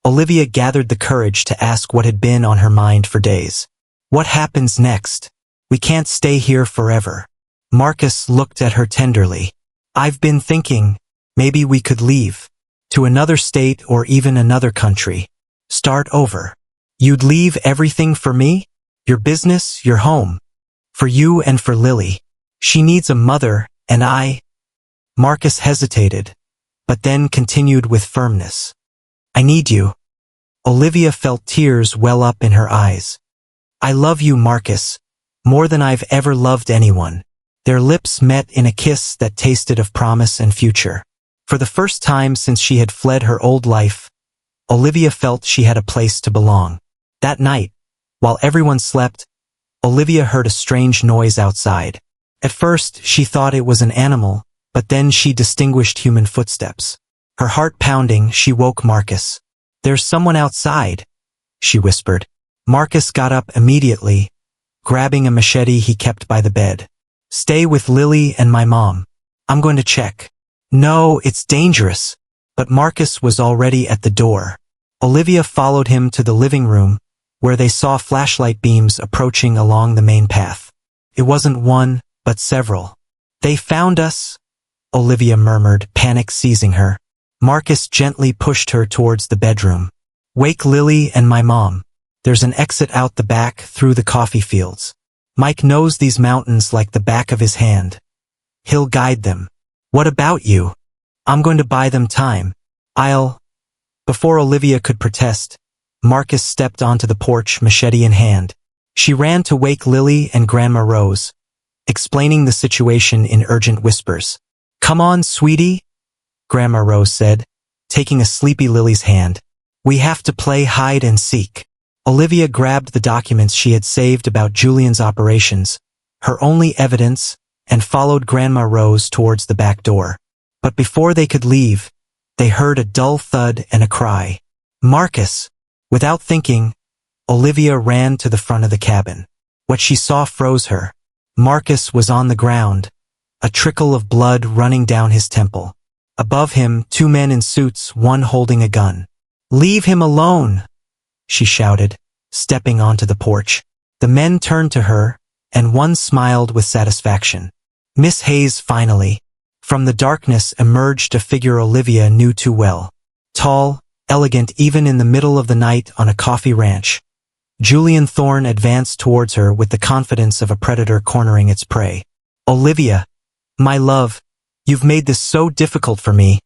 Olivia gathered the courage to ask what had been on her mind for days. "What happens next? We can't stay here forever." Marcus looked at her tenderly. "I've been thinking, maybe we could leave. To another state or even another country. Start over." "You'd leave everything for me? Your business, your home. For you and for Lily. She needs a mother, and I—" Marcus hesitated, but then continued with firmness. "I need you." Olivia felt tears well up in her eyes. "I love you, Marcus, more than I've ever loved anyone." Their lips met in a kiss that tasted of promise and future. For the first time since she had fled her old life, Olivia felt she had a place to belong. That night, while everyone slept, Olivia heard a strange noise outside. At first, she thought it was an animal, but then she distinguished human footsteps. Her heart pounding, she woke Marcus. "There's someone outside," she whispered. Marcus got up immediately, grabbing a machete he kept by the bed. "Stay with Lily and my mom. I'm going to check." "No, it's dangerous." But Marcus was already at the door. Olivia followed him to the living room, where they saw flashlight beams approaching along the main path. It wasn't one, but several. "They found us," Olivia murmured, panic seizing her. Marcus gently pushed her towards the bedroom. Wake Lily and my mom. There's an exit out the back through the coffee fields. Mike knows these mountains like the back of his hand. He'll guide them. What about you? I'm going to buy them time. Before Olivia could protest, Marcus stepped onto the porch, machete in hand. She ran to wake Lily and Grandma Rose, explaining the situation in urgent whispers. Come on, sweetie, Grandma Rose said, taking a sleepy Lily's hand. We have to play hide and seek. Olivia grabbed the documents she had saved about Julian's operations, her only evidence, and followed Grandma Rose towards the back door. But before they could leave, they heard a dull thud and a cry. Marcus! Without thinking, Olivia ran to the front of the cabin. What she saw froze her. Marcus was on the ground, a trickle of blood running down his temple. Above him, two men in suits, one holding a gun. Leave him alone, she shouted, stepping onto the porch. The men turned to her, and one smiled with satisfaction. Miss Hayes, finally. From the darkness emerged a figure Olivia knew too well. Tall, elegant even in the middle of the night on a coffee ranch. Julian Thorne advanced towards her with the confidence of a predator cornering its prey. Olivia, my love, you've made this so difficult for me,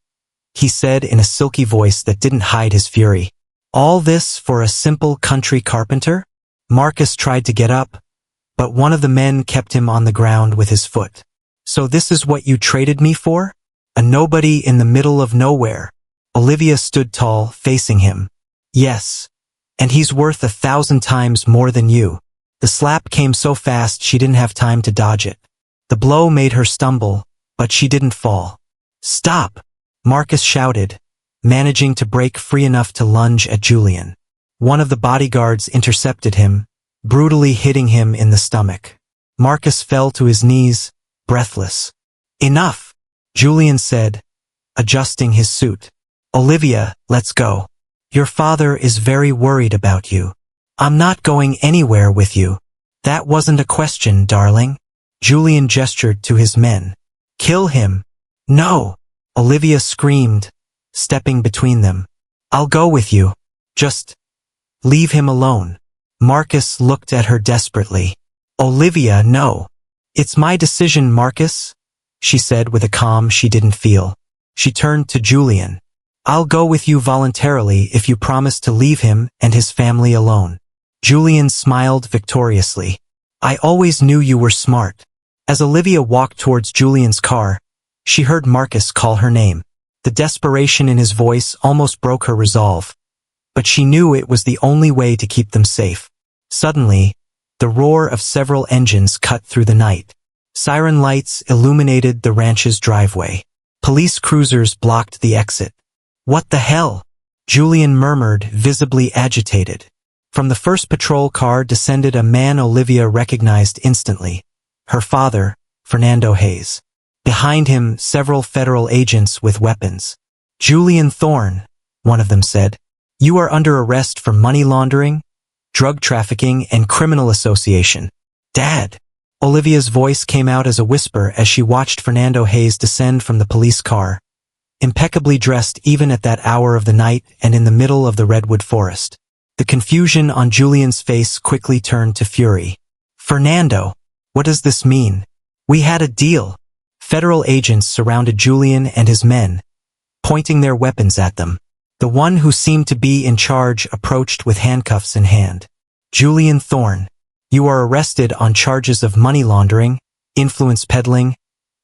he said in a silky voice that didn't hide his fury. All this for a simple country carpenter? Marcus tried to get up, but one of the men kept him on the ground with his foot. So this is what you traded me for? A nobody in the middle of nowhere. Olivia stood tall, facing him. Yes, and he's worth 1,000 times more than you. The slap came so fast she didn't have time to dodge it. The blow made her stumble, but she didn't fall. Stop! Marcus shouted, managing to break free enough to lunge at Julian. One of the bodyguards intercepted him, brutally hitting him in the stomach. Marcus fell to his knees, breathless. Enough, Julian said, adjusting his suit. Olivia, let's go. Your father is very worried about you. I'm not going anywhere with you. That wasn't a question, darling. Julian gestured to his men. Kill him. No, Olivia screamed, stepping between them. I'll go with you. Just leave him alone. Marcus looked at her desperately. Olivia, no. It's my decision, Marcus, she said with a calm she didn't feel. She turned to Julian. I'll go with you voluntarily if you promise to leave him and his family alone. Julian smiled victoriously. I always knew you were smart. As Olivia walked towards Julian's car, she heard Marcus call her name. The desperation in his voice almost broke her resolve, but she knew it was the only way to keep them safe. Suddenly, the roar of several engines cut through the night. Siren lights illuminated the ranch's driveway. Police cruisers blocked the exit. What the hell? Julian murmured, visibly agitated. From the first patrol car descended a man Olivia recognized instantly. Her father, Fernando Hayes. Behind him, several federal agents with weapons. Julian Thorne, one of them said. You are under arrest for money laundering, drug trafficking, and criminal association. Dad! Olivia's voice came out as a whisper as she watched Fernando Hayes descend from the police car, impeccably dressed even at that hour of the night and in the middle of the redwood forest. The confusion on Julian's face quickly turned to fury. Fernando, what does this mean? We had a deal. Federal agents surrounded Julian and his men, pointing their weapons at them. The one who seemed to be in charge approached with handcuffs in hand. Julian Thorne, you are arrested on charges of money laundering, influence peddling,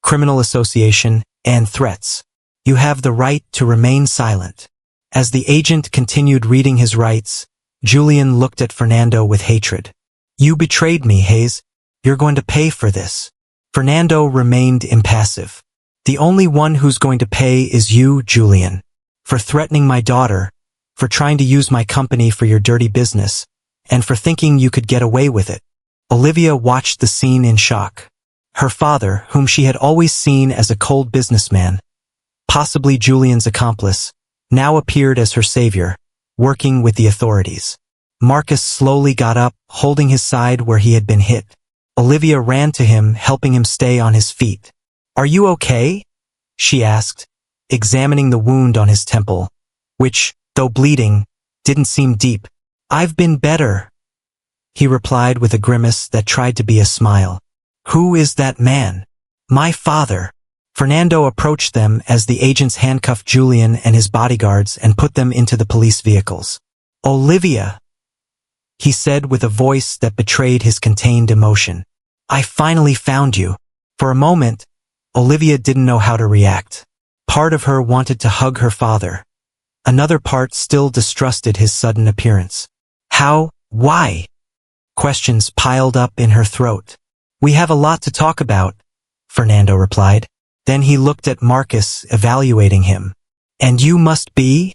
criminal association, and threats. You have the right to remain silent. As the agent continued reading his rights, Julian looked at Fernando with hatred. You betrayed me, Hayes. You're going to pay for this. Fernando remained impassive. The only one who's going to pay is you, Julian. For threatening my daughter, for trying to use my company for your dirty business, and for thinking you could get away with it. Olivia watched the scene in shock. Her father, whom she had always seen as a cold businessman, possibly Julian's accomplice, now appeared as her savior, working with the authorities. Marcus slowly got up, holding his side where he had been hit. Olivia ran to him, helping him stay on his feet. Are you okay? She asked, examining the wound on his temple, which, though bleeding, didn't seem deep. "I've been better," he replied with a grimace that tried to be a smile. "Who is that man?" "My father." Fernando approached them as the agents handcuffed Julian and his bodyguards and put them into the police vehicles. "Olivia," he said with a voice that betrayed his contained emotion. "I finally found you." For a moment, Olivia didn't know how to react. Part of her wanted to hug her father. Another part still distrusted his sudden appearance. "How? Why?" Questions piled up in her throat. "We have a lot to talk about," Fernando replied. Then he looked at Marcus, evaluating him. "And you must be?"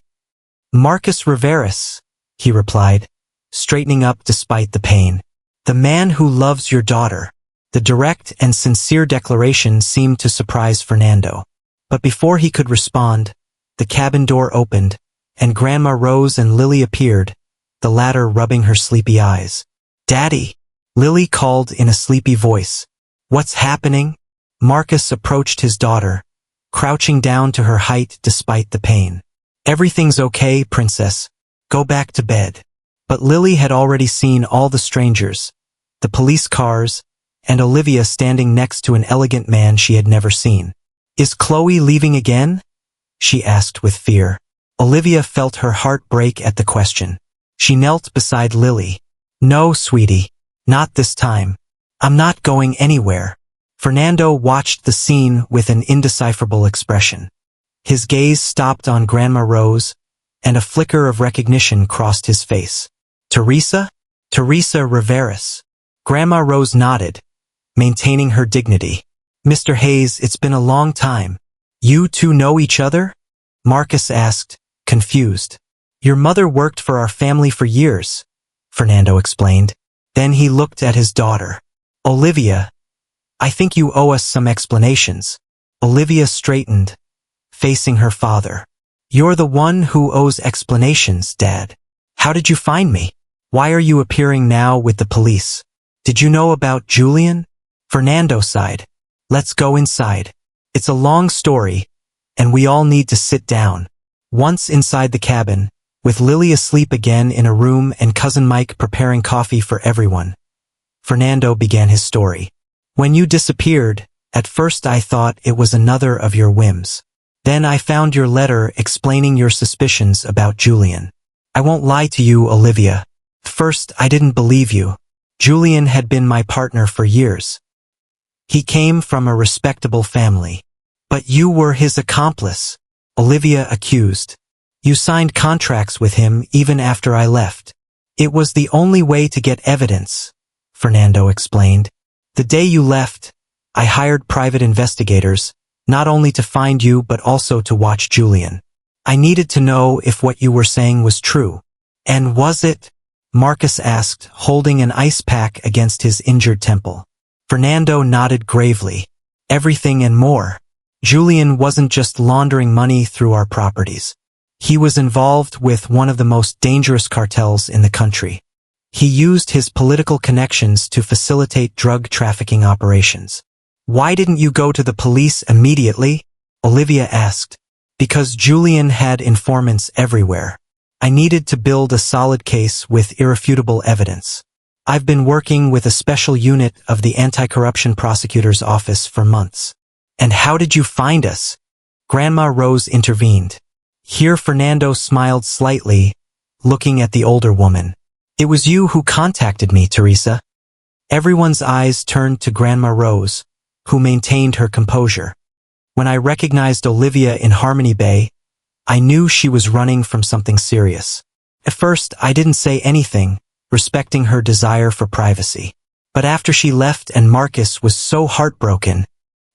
"Marcus Riveras," he replied, straightening up despite the pain. "The man who loves your daughter." The direct and sincere declaration seemed to surprise Fernando. But before he could respond, the cabin door opened, and Grandma Rose and Lily appeared, the latter rubbing her sleepy eyes. "Daddy," Lily called in a sleepy voice. "What's happening?" Marcus approached his daughter, crouching down to her height despite the pain. "Everything's okay, princess. Go back to bed." But Lily had already seen all the strangers, the police cars, and Olivia standing next to an elegant man she had never seen. "Is Chloe leaving again?" she asked with fear. Olivia felt her heart break at the question. She knelt beside Lily. "No, sweetie, not this time. I'm not going anywhere." Fernando watched the scene with an indecipherable expression. His gaze stopped on Grandma Rose, and a flicker of recognition crossed his face. "Teresa? Teresa Riveras." Grandma Rose nodded, maintaining her dignity. "Mr. Hayes, it's been a long time. You two know each other?" Marcus asked, confused. "Your mother worked for our family for years," Fernando explained. Then he looked at his daughter. "Olivia, I think you owe us some explanations." Olivia straightened, facing her father. "You're the one who owes explanations, Dad. How did you find me? Why are you appearing now with the police? Did you know about Julian?" Fernando sighed. "Let's go inside. It's a long story, and we all need to sit down." Once inside the cabin, with Lily asleep again in a room and Cousin Mike preparing coffee for everyone, Fernando began his story. "When you disappeared, at first I thought it was another of your whims. Then I found your letter explaining your suspicions about Julian. I won't lie to you, Olivia. First, I didn't believe you. Julian had been my partner for years. He came from a respectable family. But you were his accomplice," Olivia accused. "You signed contracts with him even after I left." "It was the only way to get evidence," Fernando explained. "The day you left, I hired private investigators, not only to find you but also to watch Julian. I needed to know if what you were saying was true." "And was it?" Marcus asked, holding an ice pack against his injured temple. Fernando nodded gravely. "Everything and more. Julian wasn't just laundering money through our properties. He was involved with one of the most dangerous cartels in the country. He used his political connections to facilitate drug trafficking operations." "Why didn't you go to the police immediately?" Olivia asked. "Because Julian had informants everywhere. I needed to build a solid case with irrefutable evidence. I've been working with a special unit of the Anti-Corruption Prosecutor's Office for months." "And how did you find us?" Grandma Rose intervened. Here Fernando smiled slightly, looking at the older woman. "It was you who contacted me, Teresa." Everyone's eyes turned to Grandma Rose, who maintained her composure. "When I recognized Olivia in Harmony Bay, I knew she was running from something serious. At first, I didn't say anything, respecting her desire for privacy. But after she left and Marcus was so heartbroken,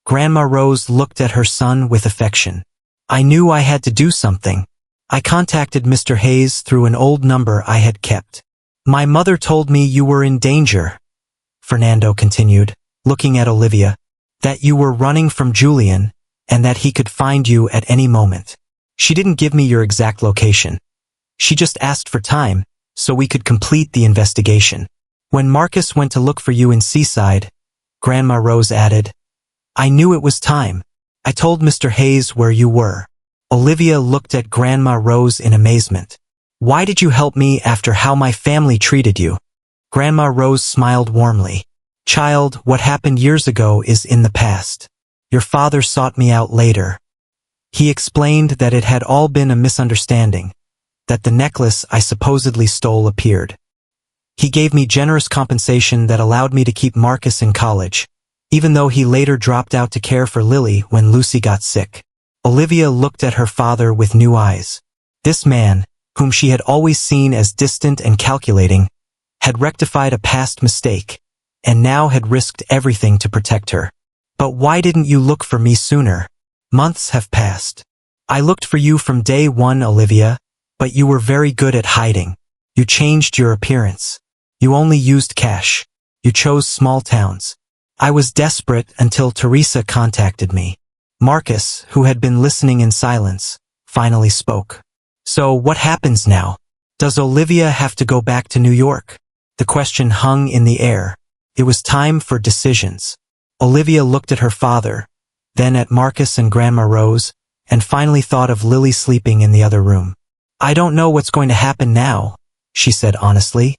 Grandma Rose looked at her son with affection. I knew I had to do something. I contacted Mr. Hayes through an old number I had kept. My mother told me you were in danger," Fernando continued, looking at Olivia, "that you were running from Julian, and that he could find you at any moment. She didn't give me your exact location. She just asked for time, so we could complete the investigation. When Marcus went to look for you in Seaside," Grandma Rose added, "I knew it was time. I told Mr. Hayes where you were. Olivia looked at Grandma Rose in amazement. Why did you help me after how my family treated you? Grandma Rose smiled warmly. Child, what happened years ago is in the past. Your father sought me out later. He explained that it had all been a misunderstanding, that the necklace I supposedly stole appeared. He gave me generous compensation that allowed me to keep Marcus in college, even though he later dropped out to care for Lily when Lucy got sick. Olivia looked at her father with new eyes. This man, whom she had always seen as distant and calculating, had rectified a past mistake, and now had risked everything to protect her. But why didn't you look for me sooner? Months have passed. I looked for you from day one, Olivia, but you were very good at hiding. You changed your appearance. You only used cash. You chose small towns. I was desperate until Teresa contacted me. Marcus, who had been listening in silence, finally spoke. So what happens now? Does Olivia have to go back to New York? The question hung in the air. It was time for decisions. Olivia looked at her father, then at Marcus and Grandma Rose, and finally thought of Lily sleeping in the other room. I don't know what's going to happen now, she said honestly,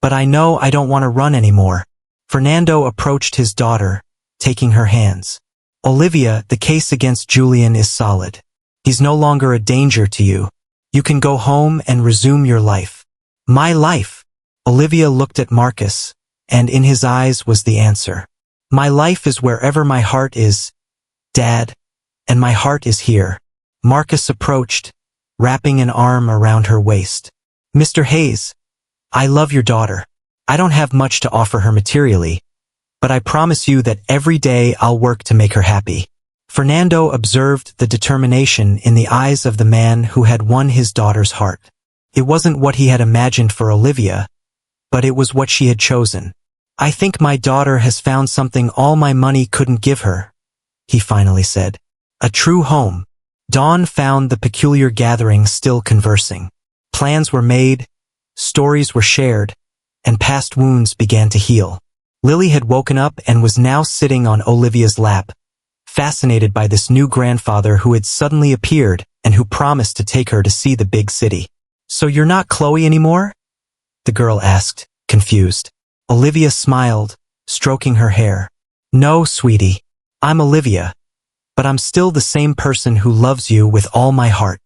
but I know I don't want to run anymore. Fernando approached his daughter, taking her hands. Olivia, the case against Julian is solid. He's no longer a danger to you. You can go home and resume your life. My life? Olivia looked at Marcus, and in his eyes was the answer. My life is wherever my heart is, Dad, and my heart is here. Marcus approached, wrapping an arm around her waist. Mr. Hayes, I love your daughter. I don't have much to offer her materially, but I promise you that every day I'll work to make her happy. Fernando observed the determination in the eyes of the man who had won his daughter's heart. It wasn't what he had imagined for Olivia, but it was what she had chosen. I think my daughter has found something all my money couldn't give her, he finally said. A true home. Dawn found the peculiar gathering still conversing. Plans were made, stories were shared, and past wounds began to heal. Lily had woken up and was now sitting on Olivia's lap, fascinated by this new grandfather who had suddenly appeared and who promised to take her to see the big city. So you're not Chloe anymore? The girl asked, confused. Olivia smiled, stroking her hair. No, sweetie. I'm Olivia. But I'm still the same person who loves you with all my heart.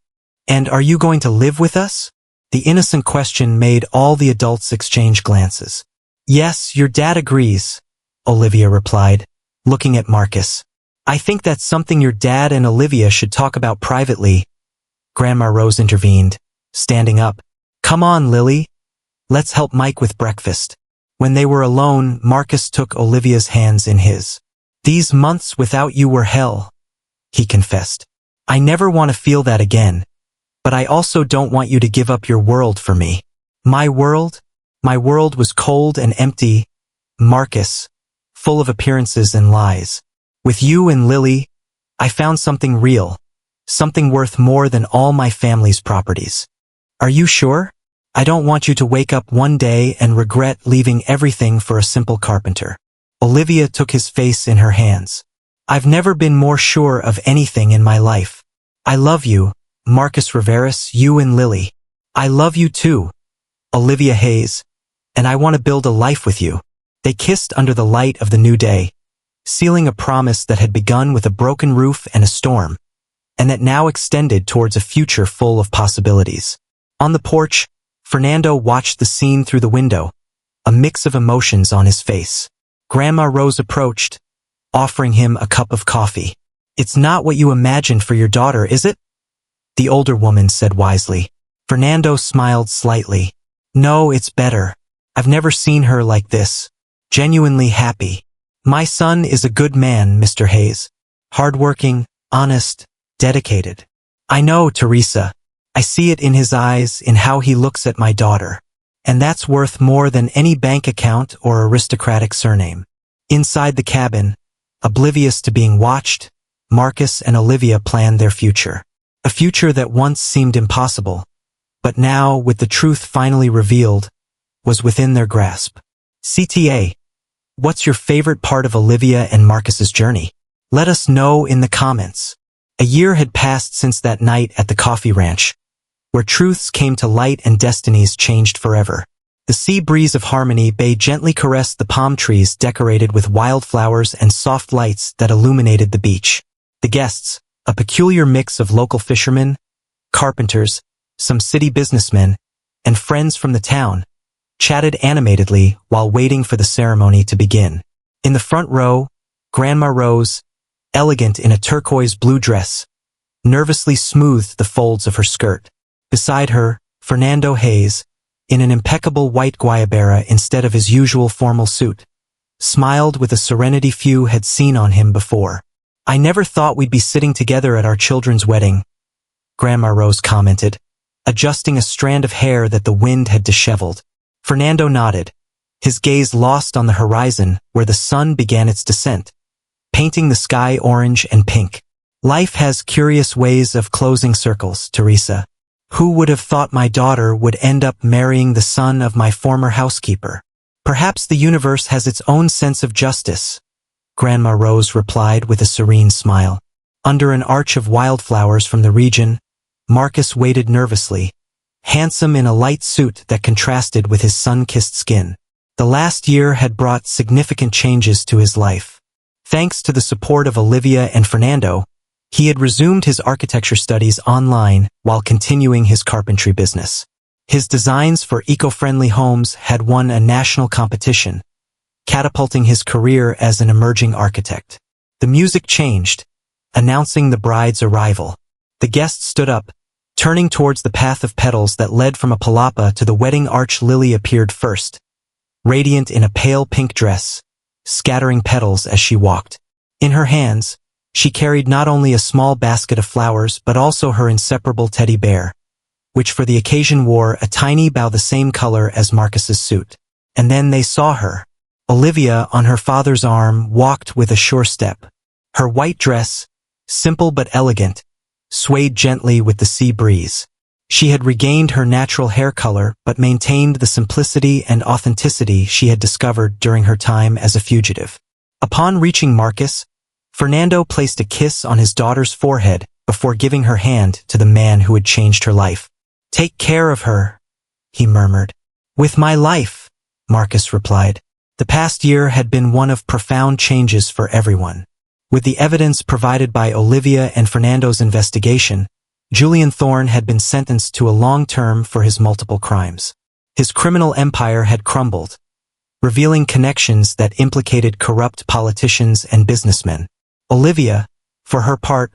And are you going to live with us? The innocent question made all the adults exchange glances. Yes, your dad agrees, Olivia replied, looking at Marcus. I think that's something your dad and Olivia should talk about privately. Grandma Rose intervened, standing up. Come on, Lily. Let's help Mike with breakfast. When they were alone, Marcus took Olivia's hands in his. These months without you were hell, he confessed. I never want to feel that again, but I also don't want you to give up your world for me. My world? My world was cold and empty, Marcus, full of appearances and lies. With you and Lily, I found something real, something worth more than all my family's properties. Are you sure? I don't want you to wake up one day and regret leaving everything for a simple carpenter. Olivia took his face in her hands. I've never been more sure of anything in my life. I love you, Marcus Riveras, you and Lily. I love you too, Olivia Hayes, and I want to build a life with you. They kissed under the light of the new day, sealing a promise that had begun with a broken roof and a storm, and that now extended towards a future full of possibilities. On the porch, Fernando watched the scene through the window, a mix of emotions on his face. Grandma Rose approached, offering him a cup of coffee. It's not what you imagined for your daughter, is it? The older woman said wisely. Fernando smiled slightly. No, it's better. I've never seen her like this. Genuinely happy. My son is a good man, Mr. Hayes. Hardworking, honest, dedicated. I know, Teresa. I see it in his eyes, in how he looks at my daughter. And that's worth more than any bank account or aristocratic surname. Inside the cabin, oblivious to being watched, Marcus and Olivia planned their future. A future that once seemed impossible, but now, with the truth finally revealed, was within their grasp. CTA, what's your favorite part of Olivia and Marcus's journey? Let us know in the comments. A year had passed since that night at the coffee ranch, where truths came to light and destinies changed forever. The sea breeze of Harmony Bay gently caressed the palm trees decorated with wildflowers and soft lights that illuminated the beach. The guests, a peculiar mix of local fishermen, carpenters, some city businessmen, and friends from the town, chatted animatedly while waiting for the ceremony to begin. In the front row, Grandma Rose, elegant in a turquoise blue dress, nervously smoothed the folds of her skirt. Beside her, Fernando Hayes, in an impeccable white guayabera instead of his usual formal suit, smiled with a serenity few had seen on him before. "I never thought we'd be sitting together at our children's wedding," Grandma Rose commented, adjusting a strand of hair that the wind had disheveled. Fernando nodded, his gaze lost on the horizon where the sun began its descent, painting the sky orange and pink. "Life has curious ways of closing circles, Teresa. Who would have thought my daughter would end up marrying the son of my former housekeeper? Perhaps the universe has its own sense of justice," Grandma Rose replied with a serene smile. Under an arch of wildflowers from the region, Marcus waited nervously, handsome in a light suit that contrasted with his sun-kissed skin. The last year had brought significant changes to his life. Thanks to the support of Olivia and Fernando, he had resumed his architecture studies online while continuing his carpentry business. His designs for eco-friendly homes had won a national competition, catapulting his career as an emerging architect. The music changed, announcing the bride's arrival. The guests stood up, turning towards the path of petals that led from a palapa to the wedding arch. Lily appeared first, radiant in a pale pink dress, scattering petals as she walked. In her hands, she carried not only a small basket of flowers but also her inseparable teddy bear, which for the occasion wore a tiny bow the same color as Marcus's suit. And then they saw her. Olivia, on her father's arm, walked with a sure step. Her white dress, simple but elegant, swayed gently with the sea breeze. She had regained her natural hair color but maintained the simplicity and authenticity she had discovered during her time as a fugitive. Upon reaching Marcus, Fernando placed a kiss on his daughter's forehead before giving her hand to the man who had changed her life. "Take care of her," he murmured. "With my life," Marcus replied. The past year had been one of profound changes for everyone. With the evidence provided by Olivia and Fernando's investigation, Julian Thorne had been sentenced to a long term for his multiple crimes. His criminal empire had crumbled, revealing connections that implicated corrupt politicians and businessmen. Olivia, for her part,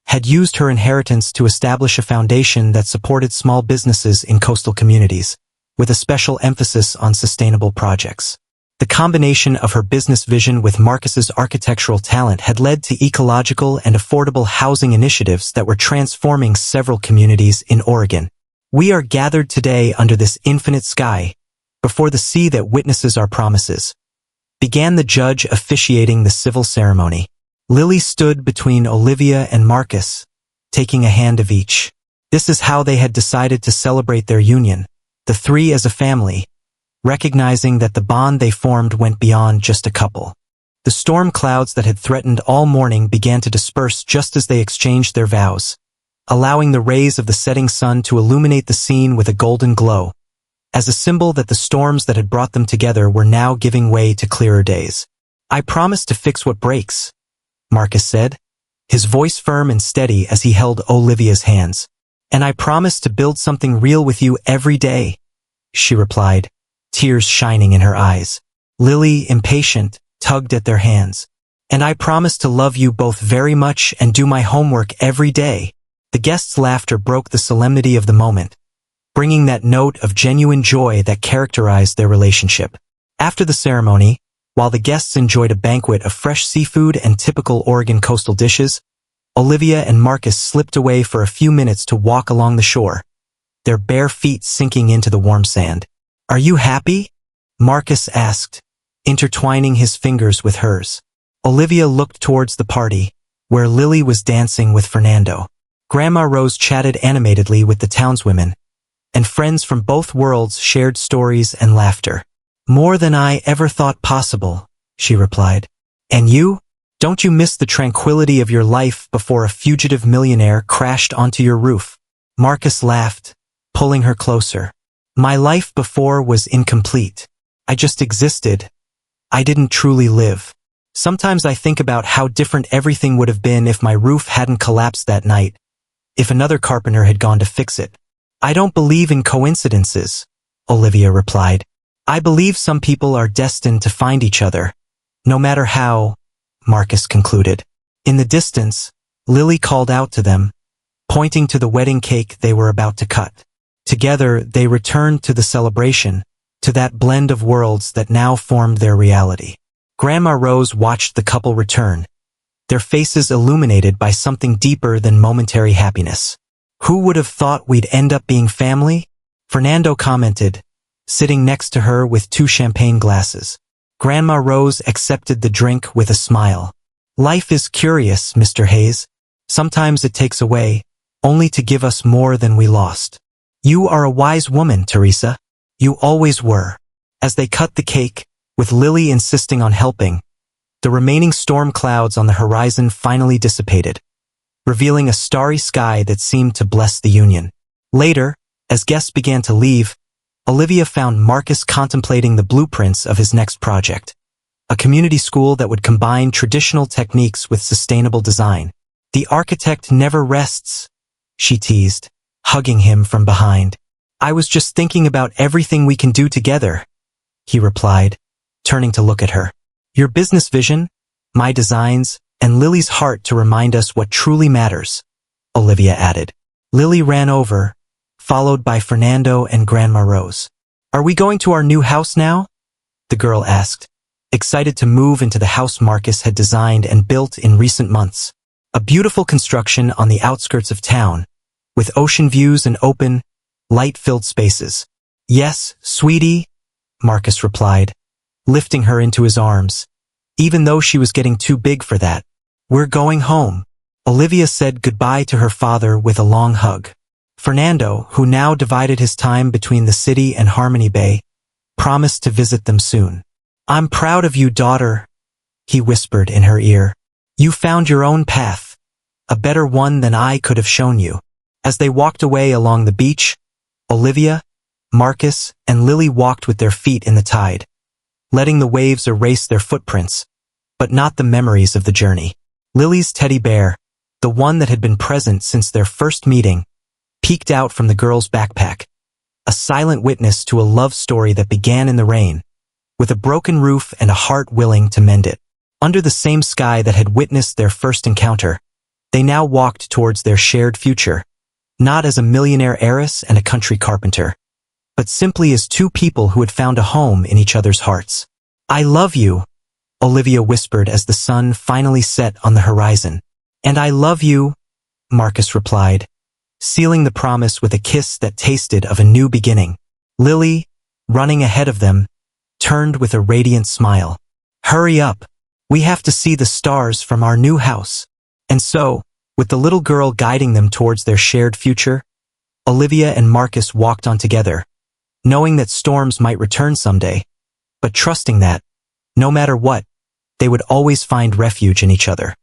had used her inheritance to establish a foundation that supported small businesses in coastal communities, with a special emphasis on sustainable projects. The combination of her business vision with Marcus's architectural talent had led to ecological and affordable housing initiatives that were transforming several communities in Oregon. "We are gathered today under this infinite sky, before the sea that witnesses our promises," began the judge officiating the civil ceremony. Lily stood between Olivia and Marcus, taking a hand of each. This is how they had decided to celebrate their union, the three as a family, recognizing that the bond they formed went beyond just a couple. The storm clouds that had threatened all morning began to disperse just as they exchanged their vows, allowing the rays of the setting sun to illuminate the scene with a golden glow, as a symbol that the storms that had brought them together were now giving way to clearer days. "I promise to fix what breaks," Marcus said, his voice firm and steady as he held Olivia's hands. "And I promise to build something real with you every day," she replied, tears shining in her eyes. Lily, impatient, tugged at their hands. "And I promise to love you both very much and do my homework every day." The guests' laughter broke the solemnity of the moment, bringing that note of genuine joy that characterized their relationship. After the ceremony, while the guests enjoyed a banquet of fresh seafood and typical Oregon coastal dishes, Olivia and Marcus slipped away for a few minutes to walk along the shore, their bare feet sinking into the warm sand. "Are you happy?" Marcus asked, intertwining his fingers with hers. Olivia looked towards the party, where Lily was dancing with Fernando. Grandma Rose chatted animatedly with the townswomen, and friends from both worlds shared stories and laughter. "More than I ever thought possible," she replied. "And you?" Don't you miss the tranquility of your life before a fugitive millionaire crashed onto your roof? Marcus laughed, pulling her closer. My life before was incomplete. I just existed. I didn't truly live. Sometimes I think about how different everything would have been if my roof hadn't collapsed that night, if another carpenter had gone to fix it. I don't believe in coincidences, Olivia replied. I believe some people are destined to find each other, no matter how, Marcus concluded. In the distance, Lily called out to them, pointing to the wedding cake they were about to cut. Together, they returned to the celebration, to that blend of worlds that now formed their reality. Grandma Rose watched the couple return, their faces illuminated by something deeper than momentary happiness. Who would have thought we'd end up being family? Fernando commented, sitting next to her with 2 champagne glasses. Grandma Rose accepted the drink with a smile. Life is curious, Mr. Hayes. Sometimes it takes away, only to give us more than we lost. You are a wise woman, Teresa. You always were. As they cut the cake, with Lily insisting on helping, the remaining storm clouds on the horizon finally dissipated, revealing a starry sky that seemed to bless the union. Later, as guests began to leave, Olivia found Marcus contemplating the blueprints of his next project, a community school that would combine traditional techniques with sustainable design. The architect never rests, she teased, hugging him from behind. I was just thinking about everything we can do together, he replied, turning to look at her. Your business vision, my designs, and Lily's heart to remind us what truly matters, Olivia added. Lily ran over, followed by Fernando and Grandma Rose. Are we going to our new house now? The girl asked, excited to move into the house Marcus had designed and built in recent months. A beautiful construction on the outskirts of town, with ocean views and open, light-filled spaces. Yes, sweetie, Marcus replied, lifting her into his arms, even though she was getting too big for that. We're going home. Olivia said goodbye to her father with a long hug. Fernando, who now divided his time between the city and Harmony Bay, promised to visit them soon. I'm proud of you, daughter, he whispered in her ear. You found your own path, a better one than I could have shown you. As they walked away along the beach, Olivia, Marcus, and Lily walked with their feet in the tide, letting the waves erase their footprints, but not the memories of the journey. Lily's teddy bear, the one that had been present since their first meeting, peeked out from the girl's backpack, a silent witness to a love story that began in the rain, with a broken roof and a heart willing to mend it. Under the same sky that had witnessed their first encounter, they now walked towards their shared future, not as a millionaire heiress and a country carpenter, but simply as 2 people who had found a home in each other's hearts. I love you, Olivia whispered as the sun finally set on the horizon. And I love you, Marcus replied, sealing the promise with a kiss that tasted of a new beginning. Lily, running ahead of them, turned with a radiant smile. Hurry up. We have to see the stars from our new house. And so, with the little girl guiding them towards their shared future, Olivia and Marcus walked on together, knowing that storms might return someday, but trusting that, no matter what, they would always find refuge in each other.